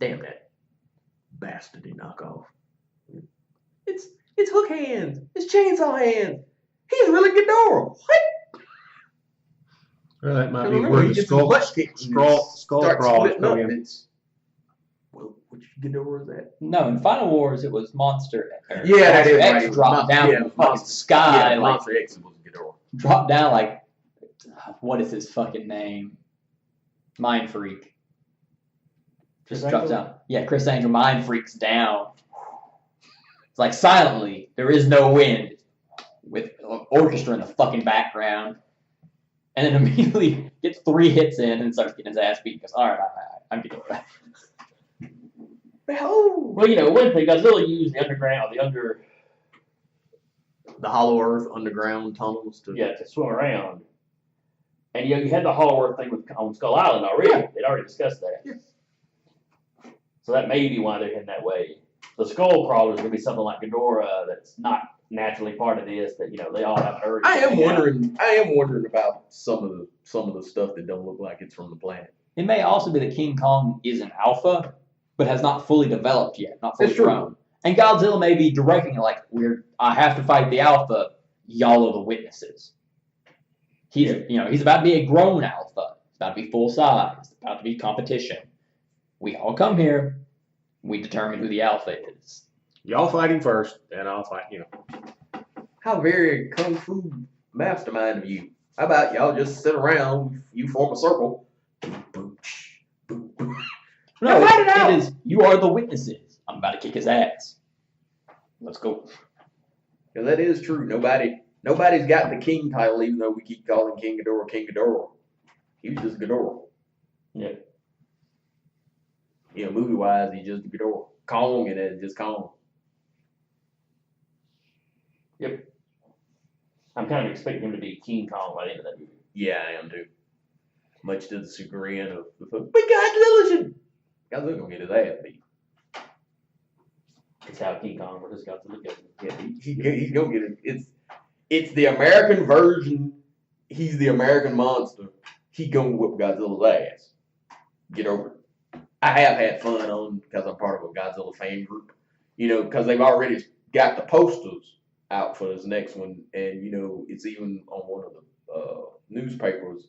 Damn that bastardy knockoff. It's hook hands. It's chainsaw hands. He's really Ghidorah. What? Well, that might be Remember, where he the gets skull his butt kicked and skull starts crawl is splitting up. coming in. It's which Ghidorah is that? No, in Final Wars it was Monster. Yeah, that is X right. dropped down Yeah, from the fucking sky, Yeah, like Monster X was Ghidorah. dropped down like what is his fucking name? Mind Freak. Just Chris drops Angel? down. Yeah, Chris Angel mind freaks down. It's like silently, there is no wind, with orchestra in the fucking background, and then immediately gets 3 hits in and starts getting his ass beat. Because all right, I'm getting back. Behold, Well, one thing Godzilla used the underground, the Hollow Earth underground tunnels to. to swim around. And you had the Hollow Earth thing on Skull Island already. Yeah. They'd already discussed that. Yeah. So that may be why they're heading that way. The Skull Crawler is going to be something like Ghidorah that's not naturally part of this. That they all have an urge. I to am hang out. wondering about some of the stuff that don't look like it's from the planet. It may also be that King Kong is an alpha, but has not fully developed yet, not fully That's true. grown. And Godzilla may be directing it like, I have to fight the alpha, y'all are the witnesses. He's about to be a grown alpha. He's about to be full size. It's about to be competition. We all come here. We determine who the alpha is. Y'all fighting first, and I'll fight. How very kung fu mastermind of you. How about y'all just sit around, you form a circle. No, Now, fight it out. it is. You are the witnesses. I'm about to kick his ass. Let's go. Yeah, that is true. Nobody's got the king title, even though we keep calling King Ghidorah King Ghidorah. He was just Ghidorah. Yeah. Movie wise, he's just Ghidorah. Kong and then just Kong. Yep. I'm kind of expecting him to be King Kong by the end of that movie. Yeah, I am too. Much to the chagrin of the folks. But Godzilla gonna get his ass beat. It's how King Kong versus Godzilla goes. Yeah, he's gonna get it. It's the American version. He's the American monster. He gonna whip Godzilla's ass. Get over it. I have had fun on because I'm part of a Godzilla fan group. Because they've already got the posters out for this next one, and it's even on one of the newspapers.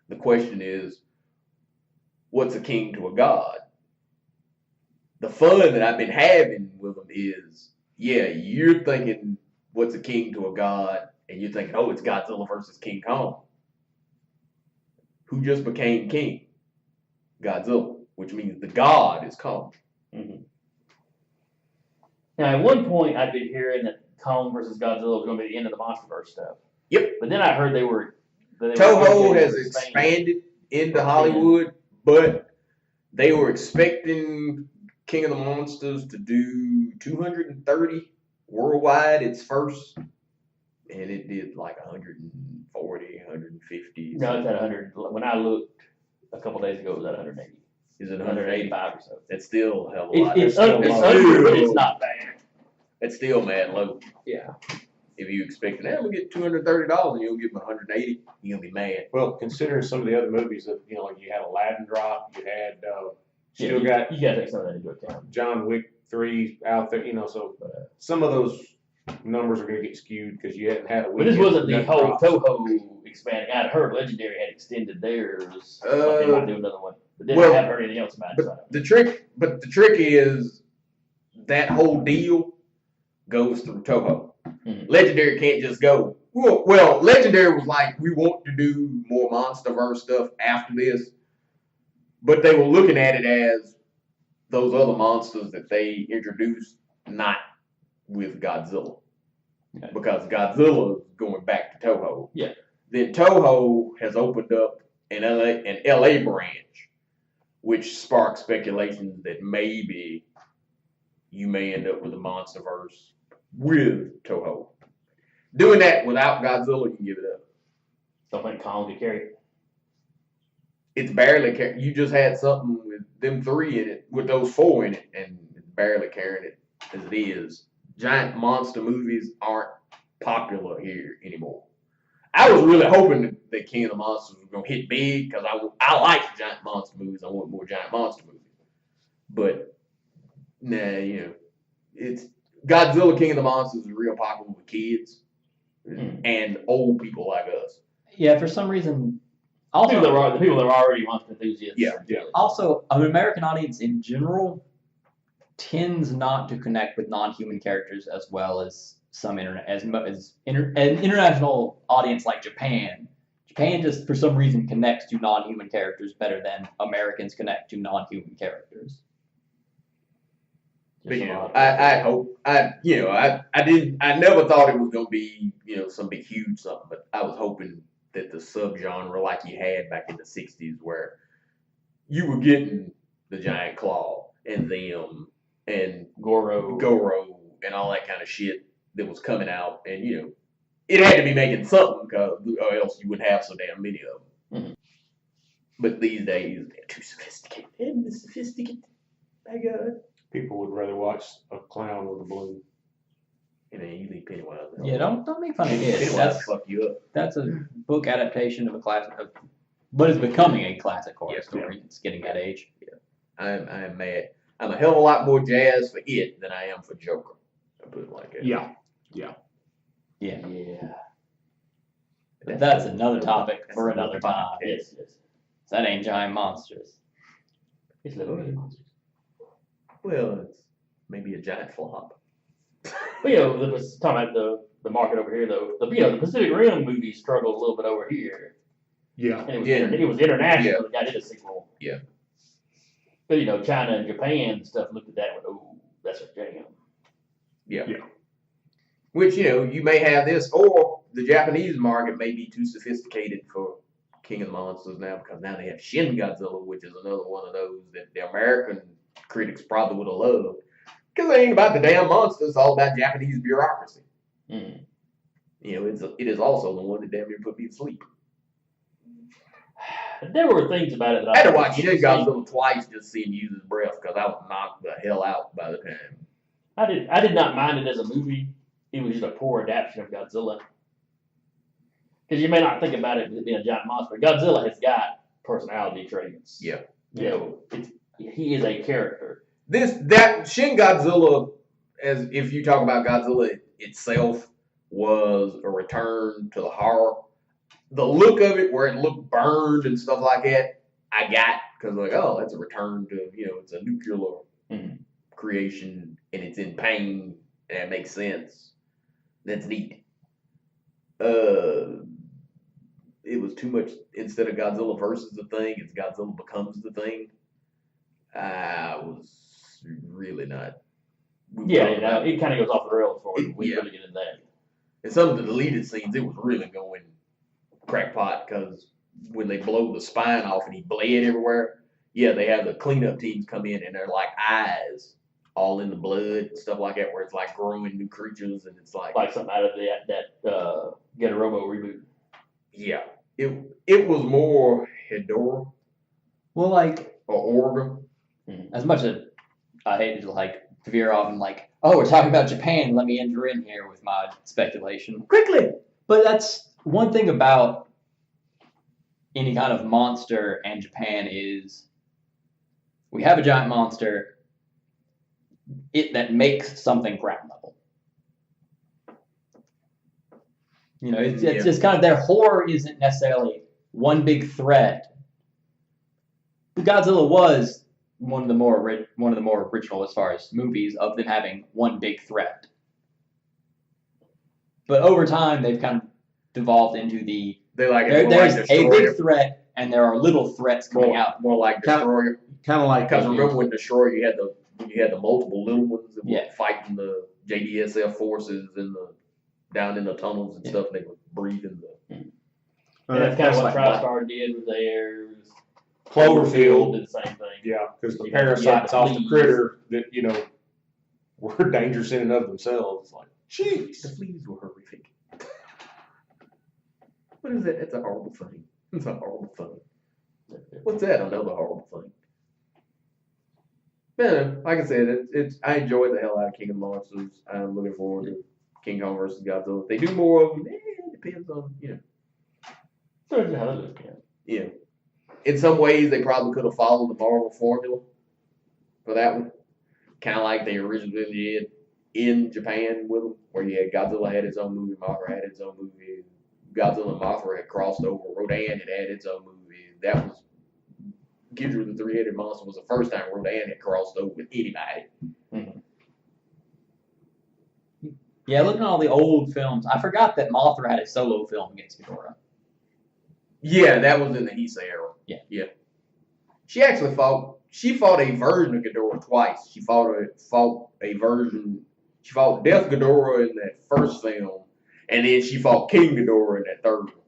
The question is, what's a king to a god? The fun that I've been having with them is, you're thinking what's a king to a god, and you're thinking, oh, it's Godzilla versus King Kong. Who just became king? Godzilla, which means the god is Kong. Mm-hmm. Now, at one point, I'd been hearing that Kong versus Godzilla was going to be the end of the MonsterVerse stuff. Yep. But then I heard they were Toho has expanded into Hollywood, but they were expecting King of the Monsters to do 230 worldwide, its first, and it did like 140, 150. No, it's at 100. When I looked a couple days ago, it was at 180. Is it 185 or so. That's still a hell of a lot. It's That's under, still but it's not bad. That's still mad low. Yeah. If you expecting, we'll get $230 and you'll give them 180, you're gonna be mad. Well, considering some of the other movies that like you had Aladdin drop, you had still you got gotta take some of that into account. John Wick 3 out there, so some of those numbers are going to get skewed because you hadn't had a But weekend. this wasn't the with whole drops. Toho expanding. I'd heard Legendary had extended theirs. Like they might do another one. But then well, I haven't heard anything else about it. So The trick is that whole deal goes through Toho. Mhm. Legendary can't just go. Well, Legendary was like, we want to do more MonsterVerse stuff after this, but they were looking at it as those other monsters that they introduced, not with Godzilla, Okay. because Godzilla is going back to Toho. Yeah. Then Toho has opened up an LA branch, which sparks speculations that maybe you may end up with a MonsterVerse with Toho. Doing that without Godzilla, you can give it up. don't think Kong could carry it. It's barely you just had something with them three in it, with those four in it, and it's barely carrying it as it is. Giant monster movies aren't popular here anymore. I was really hoping that King of the Monsters was gonna hit big because I like giant monster movies. I want more giant monster movies, but nah, it's Godzilla King of the Monsters is real popular with kids and old people like us. Yeah, for some reason. The Also, people that are already monster enthusiasts. Yeah. Also, an American audience in general tends not to connect with non-human characters as well as some an international audience like Japan. Japan just for some reason connects to non-human characters better than Americans connect to non-human characters. But I hope I never thought it was gonna be some big huge something, but I was hoping that the subgenre like you had back in the '60s, where you were getting the giant claw and them and Goro and all that kind of shit that was coming out, and it had to be making something, or else you wouldn't have so damn many of them. Mm-hmm. But these days they're too sophisticated. They're sophisticated. My God. People would rather watch a clown with a balloon. And then you leave Pennywise. Yeah, don't make fun of kids. Pennywise fuck you up. That's a book adaptation of a classic, but it's becoming a classic horror Yes, story. It's getting that age. I am mad. I'm a hell of a lot more jazzed for it than I am for Joker. I put it like that. Yeah. Yeah. Yeah. But that's another topic for another time. Yes, yes. That ain't giant monsters. It's little bitty monsters. Well, it's maybe a giant flop. But it was talking about the market over here though. The Pacific Rim movie struggled a little bit over here. Yeah. And it was Yeah. it was international. Yeah. It got it a sequel. Yeah. But China and Japan and stuff looked at that and went, oh, that's a jam. Yeah. Yeah. Which, you may have this, or the Japanese market may be too sophisticated for King of the Monsters now, because now they have Shin Godzilla, which is another one of those that the American critics probably would have loved. Because it ain't about the damn monsters, it's all about Japanese bureaucracy. Mm. It is also the one that damn near put me to sleep. There were things about it that I had to thought watch was Shin interesting. Godzilla twice just to see him use his breath, because I was knocked the hell out by the time. I did not mind it as a movie. It was just a poor adaptation of Godzilla. Because you may not think about it as being a giant monster, but Godzilla has got personality traits. Yeah. He is a character. That Shin Godzilla, as if you talk about Godzilla itself, was a return to the horror. The look of it, where it looked burned and stuff like that, I got, because that's a return to, it's a nuclear creation and it's in pain and it makes sense. That's neat. It was too much. Instead of Godzilla versus the thing, it's Godzilla becomes the thing. I was really not. It kind of goes off the rails for it. We really get into that. In some of the deleted scenes, it was really going crackpot, because when they blow the spine off and he bled everywhere, they have the cleanup teams come in and they're like eyes all in the blood and stuff like that, where it's like growing new creatures, and it's like something out of that Get a Robo reboot. Yeah, it was more Hedorah Well, like, or Orga. as much as I hate to veer off and we're talking about Japan, let me enter in here with my speculation. Quickly! But that's one thing about any kind of monster and Japan is we have a giant monster that makes something ground level. It's just kind of their horror isn't necessarily one big threat. Godzilla was one of the more original as far as movies of them having one big threat. But over time, they've kind of devolved into there's a big threat and there are little threats coming out. More like Destroyer. Kind of like Because remember when Destroyer, you had the multiple little ones that were fighting the JDSF forces down in the tunnels and stuff. And they were breathing and that's kind of what TriStar did with theirs. Cloverfield did the same thing. Yeah, because the parasites off the critter that were dangerous in and of themselves. Like, jeez, the fleas were horrific. What is that? It's a horrible thing. It's a horrible thing. What's that? Another horrible thing. Man, like I said, I enjoyed the hell out of King of Monsters. I'm looking forward to King Kong versus Godzilla. If they do more of them, it depends on, So it's how it looks, Yeah. In some ways, they probably could have followed the Marvel formula for that one. Kind of like they originally did in Japan with them, where Godzilla had its own movie, Mothra had its own movie, Godzilla and Mothra had crossed over, Rodan had its own movie. That was Ghidorah the Three-Headed Monster was the first time Rodan had crossed over with anybody. Mm-hmm. Yeah, looking at all the old films, I forgot that Mothra had a solo film against Ghidorah. Yeah, that was in the Heisei era. Yeah. She actually fought a version of Ghidorah twice. She fought Death Ghidorah in that first film, and then she fought King Ghidorah in that third one.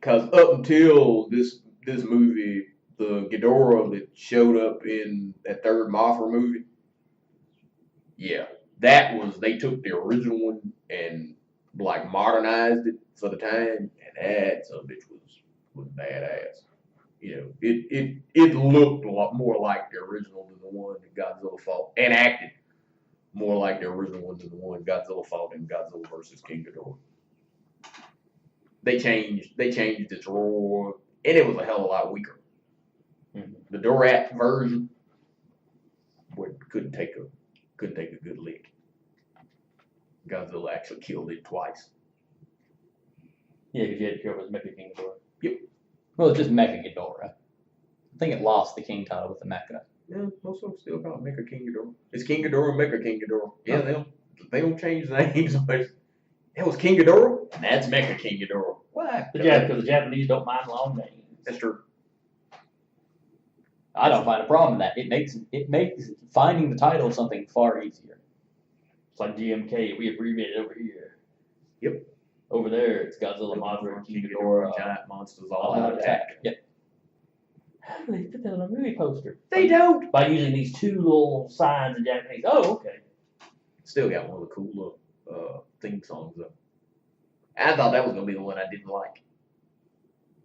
Because up until this movie, the Ghidorah that showed up in that third Mothra movie, they took the original one and modernized it for the time, and that son of a bitch was badass. It looked a lot more like the original than the one that Godzilla fought, and acted more like the original one than the one Godzilla fought in Godzilla versus King Ghidorah. They changed its roar, and it was a hell of a lot weaker. Mm-hmm. The Dorat version couldn't take a good lick. Godzilla actually killed it twice. Yeah, because you had to kill his Mecha King Ghidorah. Well, it's just Mecha Ghidorah. I think it lost the King title with the Mecha. Yeah, most of them still call it Mecha King Ghidorah. It's King Ghidorah, Mecha King Ghidorah. Yeah, they don't change the names. But that was King Ghidorah, and that's Mecha King Ghidorah. Why? Because the Japanese don't mind long names. That's true. I don't find a problem in that. It makes finding the title of something far easier. It's like GMK. We abbreviated over here. Yep. Over there, it's Godzilla, Mothra, King Ghidorah. Giant monsters All all out out attack. attack. Yep. How do they put that on a movie poster? They don't. By using these two little signs in Japanese. Oh, okay. Still got one of the cooler theme songs though. I thought that was gonna be the one I didn't like,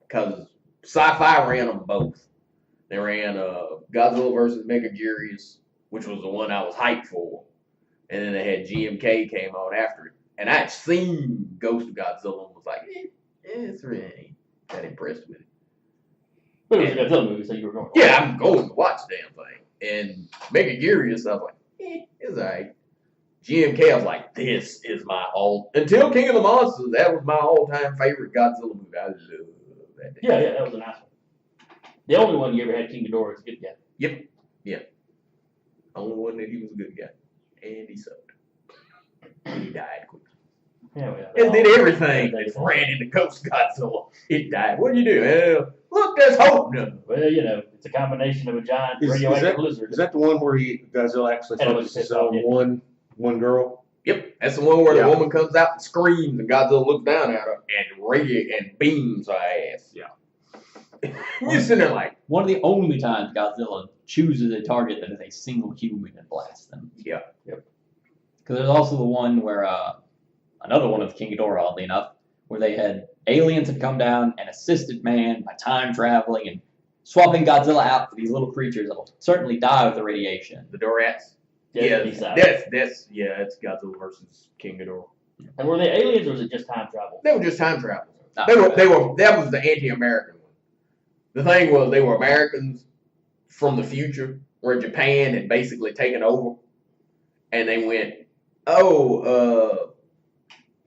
cause Sci-Fi ran them both. They ran Godzilla versus Megaguirus, which was the one I was hyped for, and then they had GMK came on after it. And I had seen Ghost of Godzilla and was like, it's really ain't that impressed with it. But it was a Godzilla movie, so you were going. Yeah, I'm going to watch the damn thing. And Megaguirus, I was like, it's alright. GMK, I was like, this is my until King of the Monsters, that was my all-time favorite Godzilla movie. I love that. Yeah, that was a nice one. The only one you ever had King Ghidorah was a good guy. Only one that he was a good guy. And he sucked. And he died quickly. Yeah, well, And did everything that ran into Ghost Godzilla. It died. What'd you do? Look, there's hope now. Well, it's a combination of a giant Is radioactive lizard. Is that the one where Godzilla actually And it was focuses pissed off, on one girl? Yep, that's the one where Yeah. the woman comes out and screams, and Godzilla looks down at her and beams her ass. Yeah. You're sitting there like, One of the only times Godzilla chooses a target that is a single human and blasts them. yeah. Because there's also the one where, another one of King Ghidorah, oddly enough, where they had aliens had come down and assisted man by time traveling and swapping Godzilla out for these little creatures that will certainly die with the radiation. The Dorats. Japanese side. That's it's Godzilla versus King Ghidorah. And were they aliens or was it just time travel? They were just time travelers. Not That was the anti-American one. The thing was they were Americans from the future where Japan had basically taken over, and they went,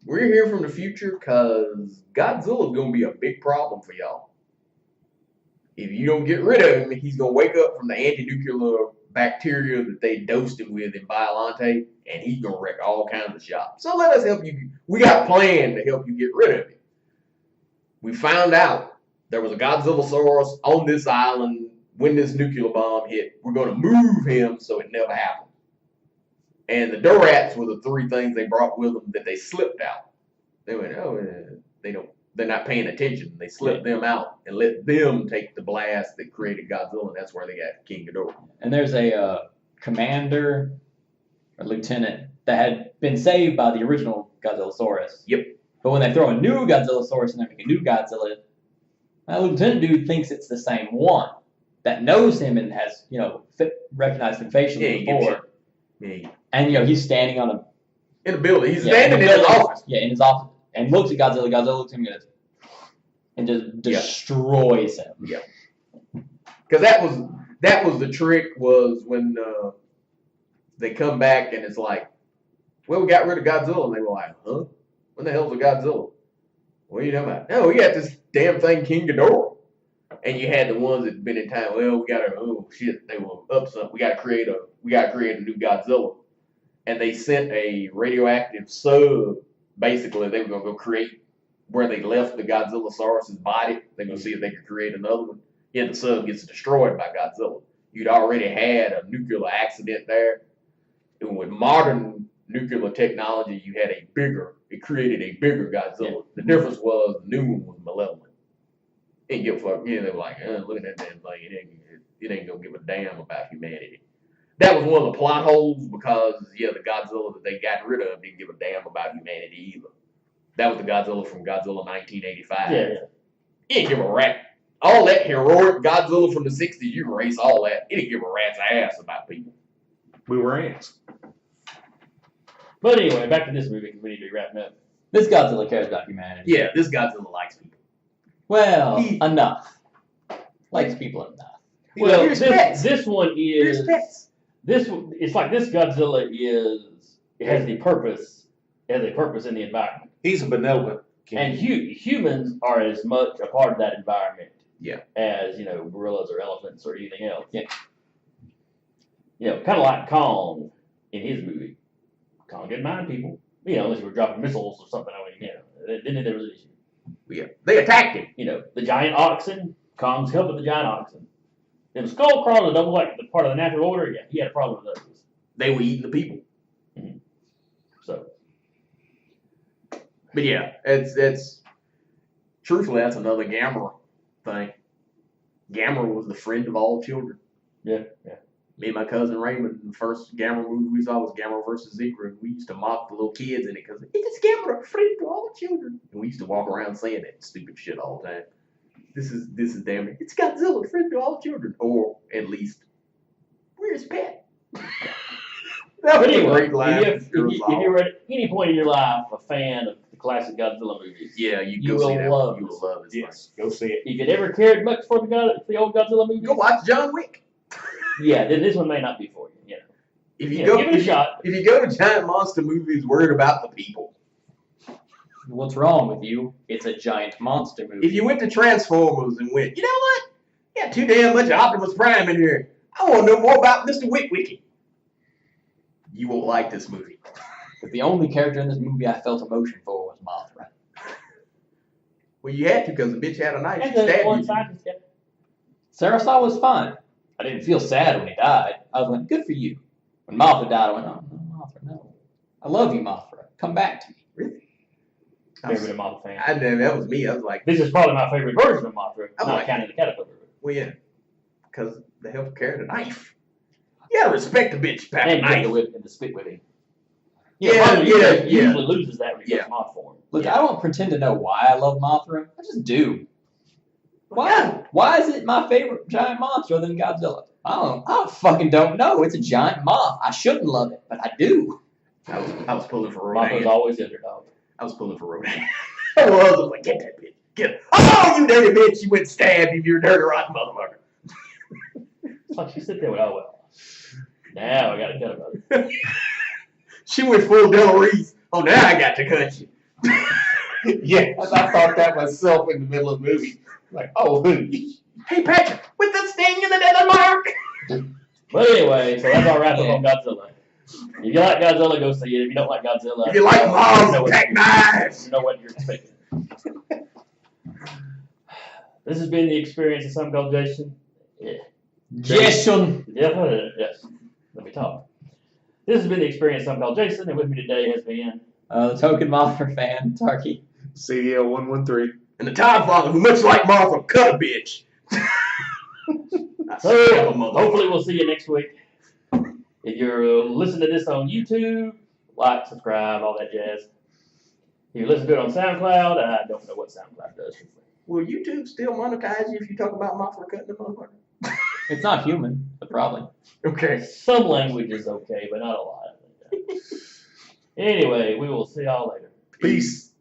we're here from the future because Godzilla's gonna be a big problem for y'all. If you don't get rid of him, he's gonna wake up from the anti-nuclear bacteria that they dosed him with in Biollante, and he's gonna wreck all kinds of shop. So let us help you. We got a plan to help you get rid of him. We found out there was a Godzillasaurus on this island when this nuclear bomb hit. We're gonna move him so it never happened. And the Dorats were the three things they brought with them that they slipped out. They went, they're not paying attention. They slipped them out and let them take the blast that created Godzilla, and that's where they got King Ghidorah. And there's a commander or lieutenant that had been saved by the original Godzillasaurus. Yep. But when they throw a new Godzillasaurus and they make a new Godzilla, that lieutenant dude thinks it's the same one that knows him and has, recognized him facially before. Yeah. And, he's standing on a... In a building. He's Yeah, standing in his office. Yeah, in his office. And looks at Godzilla. Godzilla looks at him and goes... And just destroys him. Yeah. Because that was the trick, was when they come back and it's like, well, we got rid of Godzilla. And they were like, huh? When the hell's a Godzilla? What are you talking about? No, we got this damn thing, King Ghidorah. And you had the ones that had been in time, well, we got to, oh shit, they were up something. We got to create a new Godzilla. And they sent a radioactive sub. Basically, they were going to go create where they left the Godzillasaurus's body. They're going to see if they could create another one. Yeah, the sub gets destroyed by Godzilla. You'd already had a nuclear accident there. And with modern nuclear technology, it created a bigger Godzilla. Yeah. The difference was the new one was malevolent. Ain't give a fuck. They were like, look at that damn thing. It ain't going to give a damn about humanity. That was one of the plot holes because, the Godzilla that they got rid of didn't give a damn about humanity either. That was the Godzilla from Godzilla 1985. Yeah. He didn't give a rat. All that heroic Godzilla from the 60s, you erase all that. He didn't give a rat's ass about people. We were ants. But anyway, back to this movie because we need to be wrapping up. This Godzilla cares about humanity. Yeah, this Godzilla likes people. Well, enough. Likes people enough. Well, Here's pets. this one is Here's pets. it's like this Godzilla it has the purpose has a purpose in the environment. He's a benevolent king. And humans are as much a part of that environment as, gorillas or elephants or anything else. Yeah. Kind of like Kong in his movie. Kong didn't mind people, unless you were dropping missiles or something on him. Then there was an issue. Yeah. They attacked him. The giant oxen, Kong's helping the giant oxen. If skull crawlers are double like the part of the natural order, yeah, he had a problem with those. They were eating the people. Mm-hmm. So. But yeah, it's truthfully that's another Gamera thing. Gamera was the friend of all children. Yeah. Me and my cousin Raymond, the first Gamera movie we saw was Gamera versus Zika. We used to mock the little kids in it because it's Gamera, friend to all children. And we used to walk around saying that stupid shit all the time. This is damn it. It's Godzilla, friend to all children. Or at least, where's Pet? That was a great line. If you're at any point in your life a fan of the classic Godzilla movies, yeah, you will go see that. love You will love it. Yes, go see it. if you never cared much for the old Godzilla movies, Go watch John Wick. yeah, then this one may not be for you. If you go, give it a shot. If you go to giant monster movies, worried about the people. What's wrong with you? It's a giant monster movie. If you went to Transformers and went, you know what? Yeah, too damn much Optimus Prime in here. I want to know more about Mr. Witwicky. You won't like this movie. But the only character in this movie I felt emotion for was Mothra. Well, you had to because the bitch had a knife. And She the stabbed one you. scientist, yeah. Sarasai was fine. I didn't feel sad when he died. I was like, good for you. When Mothra died, I went, oh, no, Mothra, no. I love you, Mothra. Come back to me. Really? Favorite of Mothra fan. I know, that was me. I was like, This is probably my favorite version of Mothra, I not like counting the caterpillar. well, yeah, because the help carried a knife. You gotta respect the bitch, Pat. And Knife. the whip and the spit whipping. Yeah, Mothra yeah. usually loses that when he Yeah. gets moth form. Look, I don't pretend to know why I love Mothra. I just do. Why is it my favorite giant monster other than Godzilla? I fucking don't know. It's a giant moth. I shouldn't love it, but I do. I was pulling for Mothra's Rodan. always the underdog. I was pulling for Rodan. I was like, get that bitch. Get it. Oh, you dirty bitch. You went stab you, you dirty rotten motherfucker. Like she sit there with, oh well. Now I gotta cut about it. She went full Del Reese. Oh, now I got to cut you. Yes, I thought that myself in the middle of the movie. Like, oh, Hey, Patrick, with the sting in the nether mark. But anyway, so that's our wrap up on Godzilla. If you like Godzilla, go see it. If you don't like Godzilla, If you like you moms know and what- pack knives. you know what you're expecting. This has been the experience of some called Jason. Yeah. Jason. Yes. Let me talk. This has been the experience of some called Jason, and with me today has been The token Mothra fan, Tarky. CDL 113. And the Time Father, who much like Martha, cut a bitch. So, hopefully we'll see you next week. If you're listening to this on YouTube, like, subscribe, all that jazz. If you listen to it on SoundCloud, I don't know what SoundCloud does. Will YouTube still monetize you if you talk about Martha cutting the motherfucker? It's not human, but probably. Okay. Some language is okay, but not a lot. Anyway, we will see y'all later. Peace.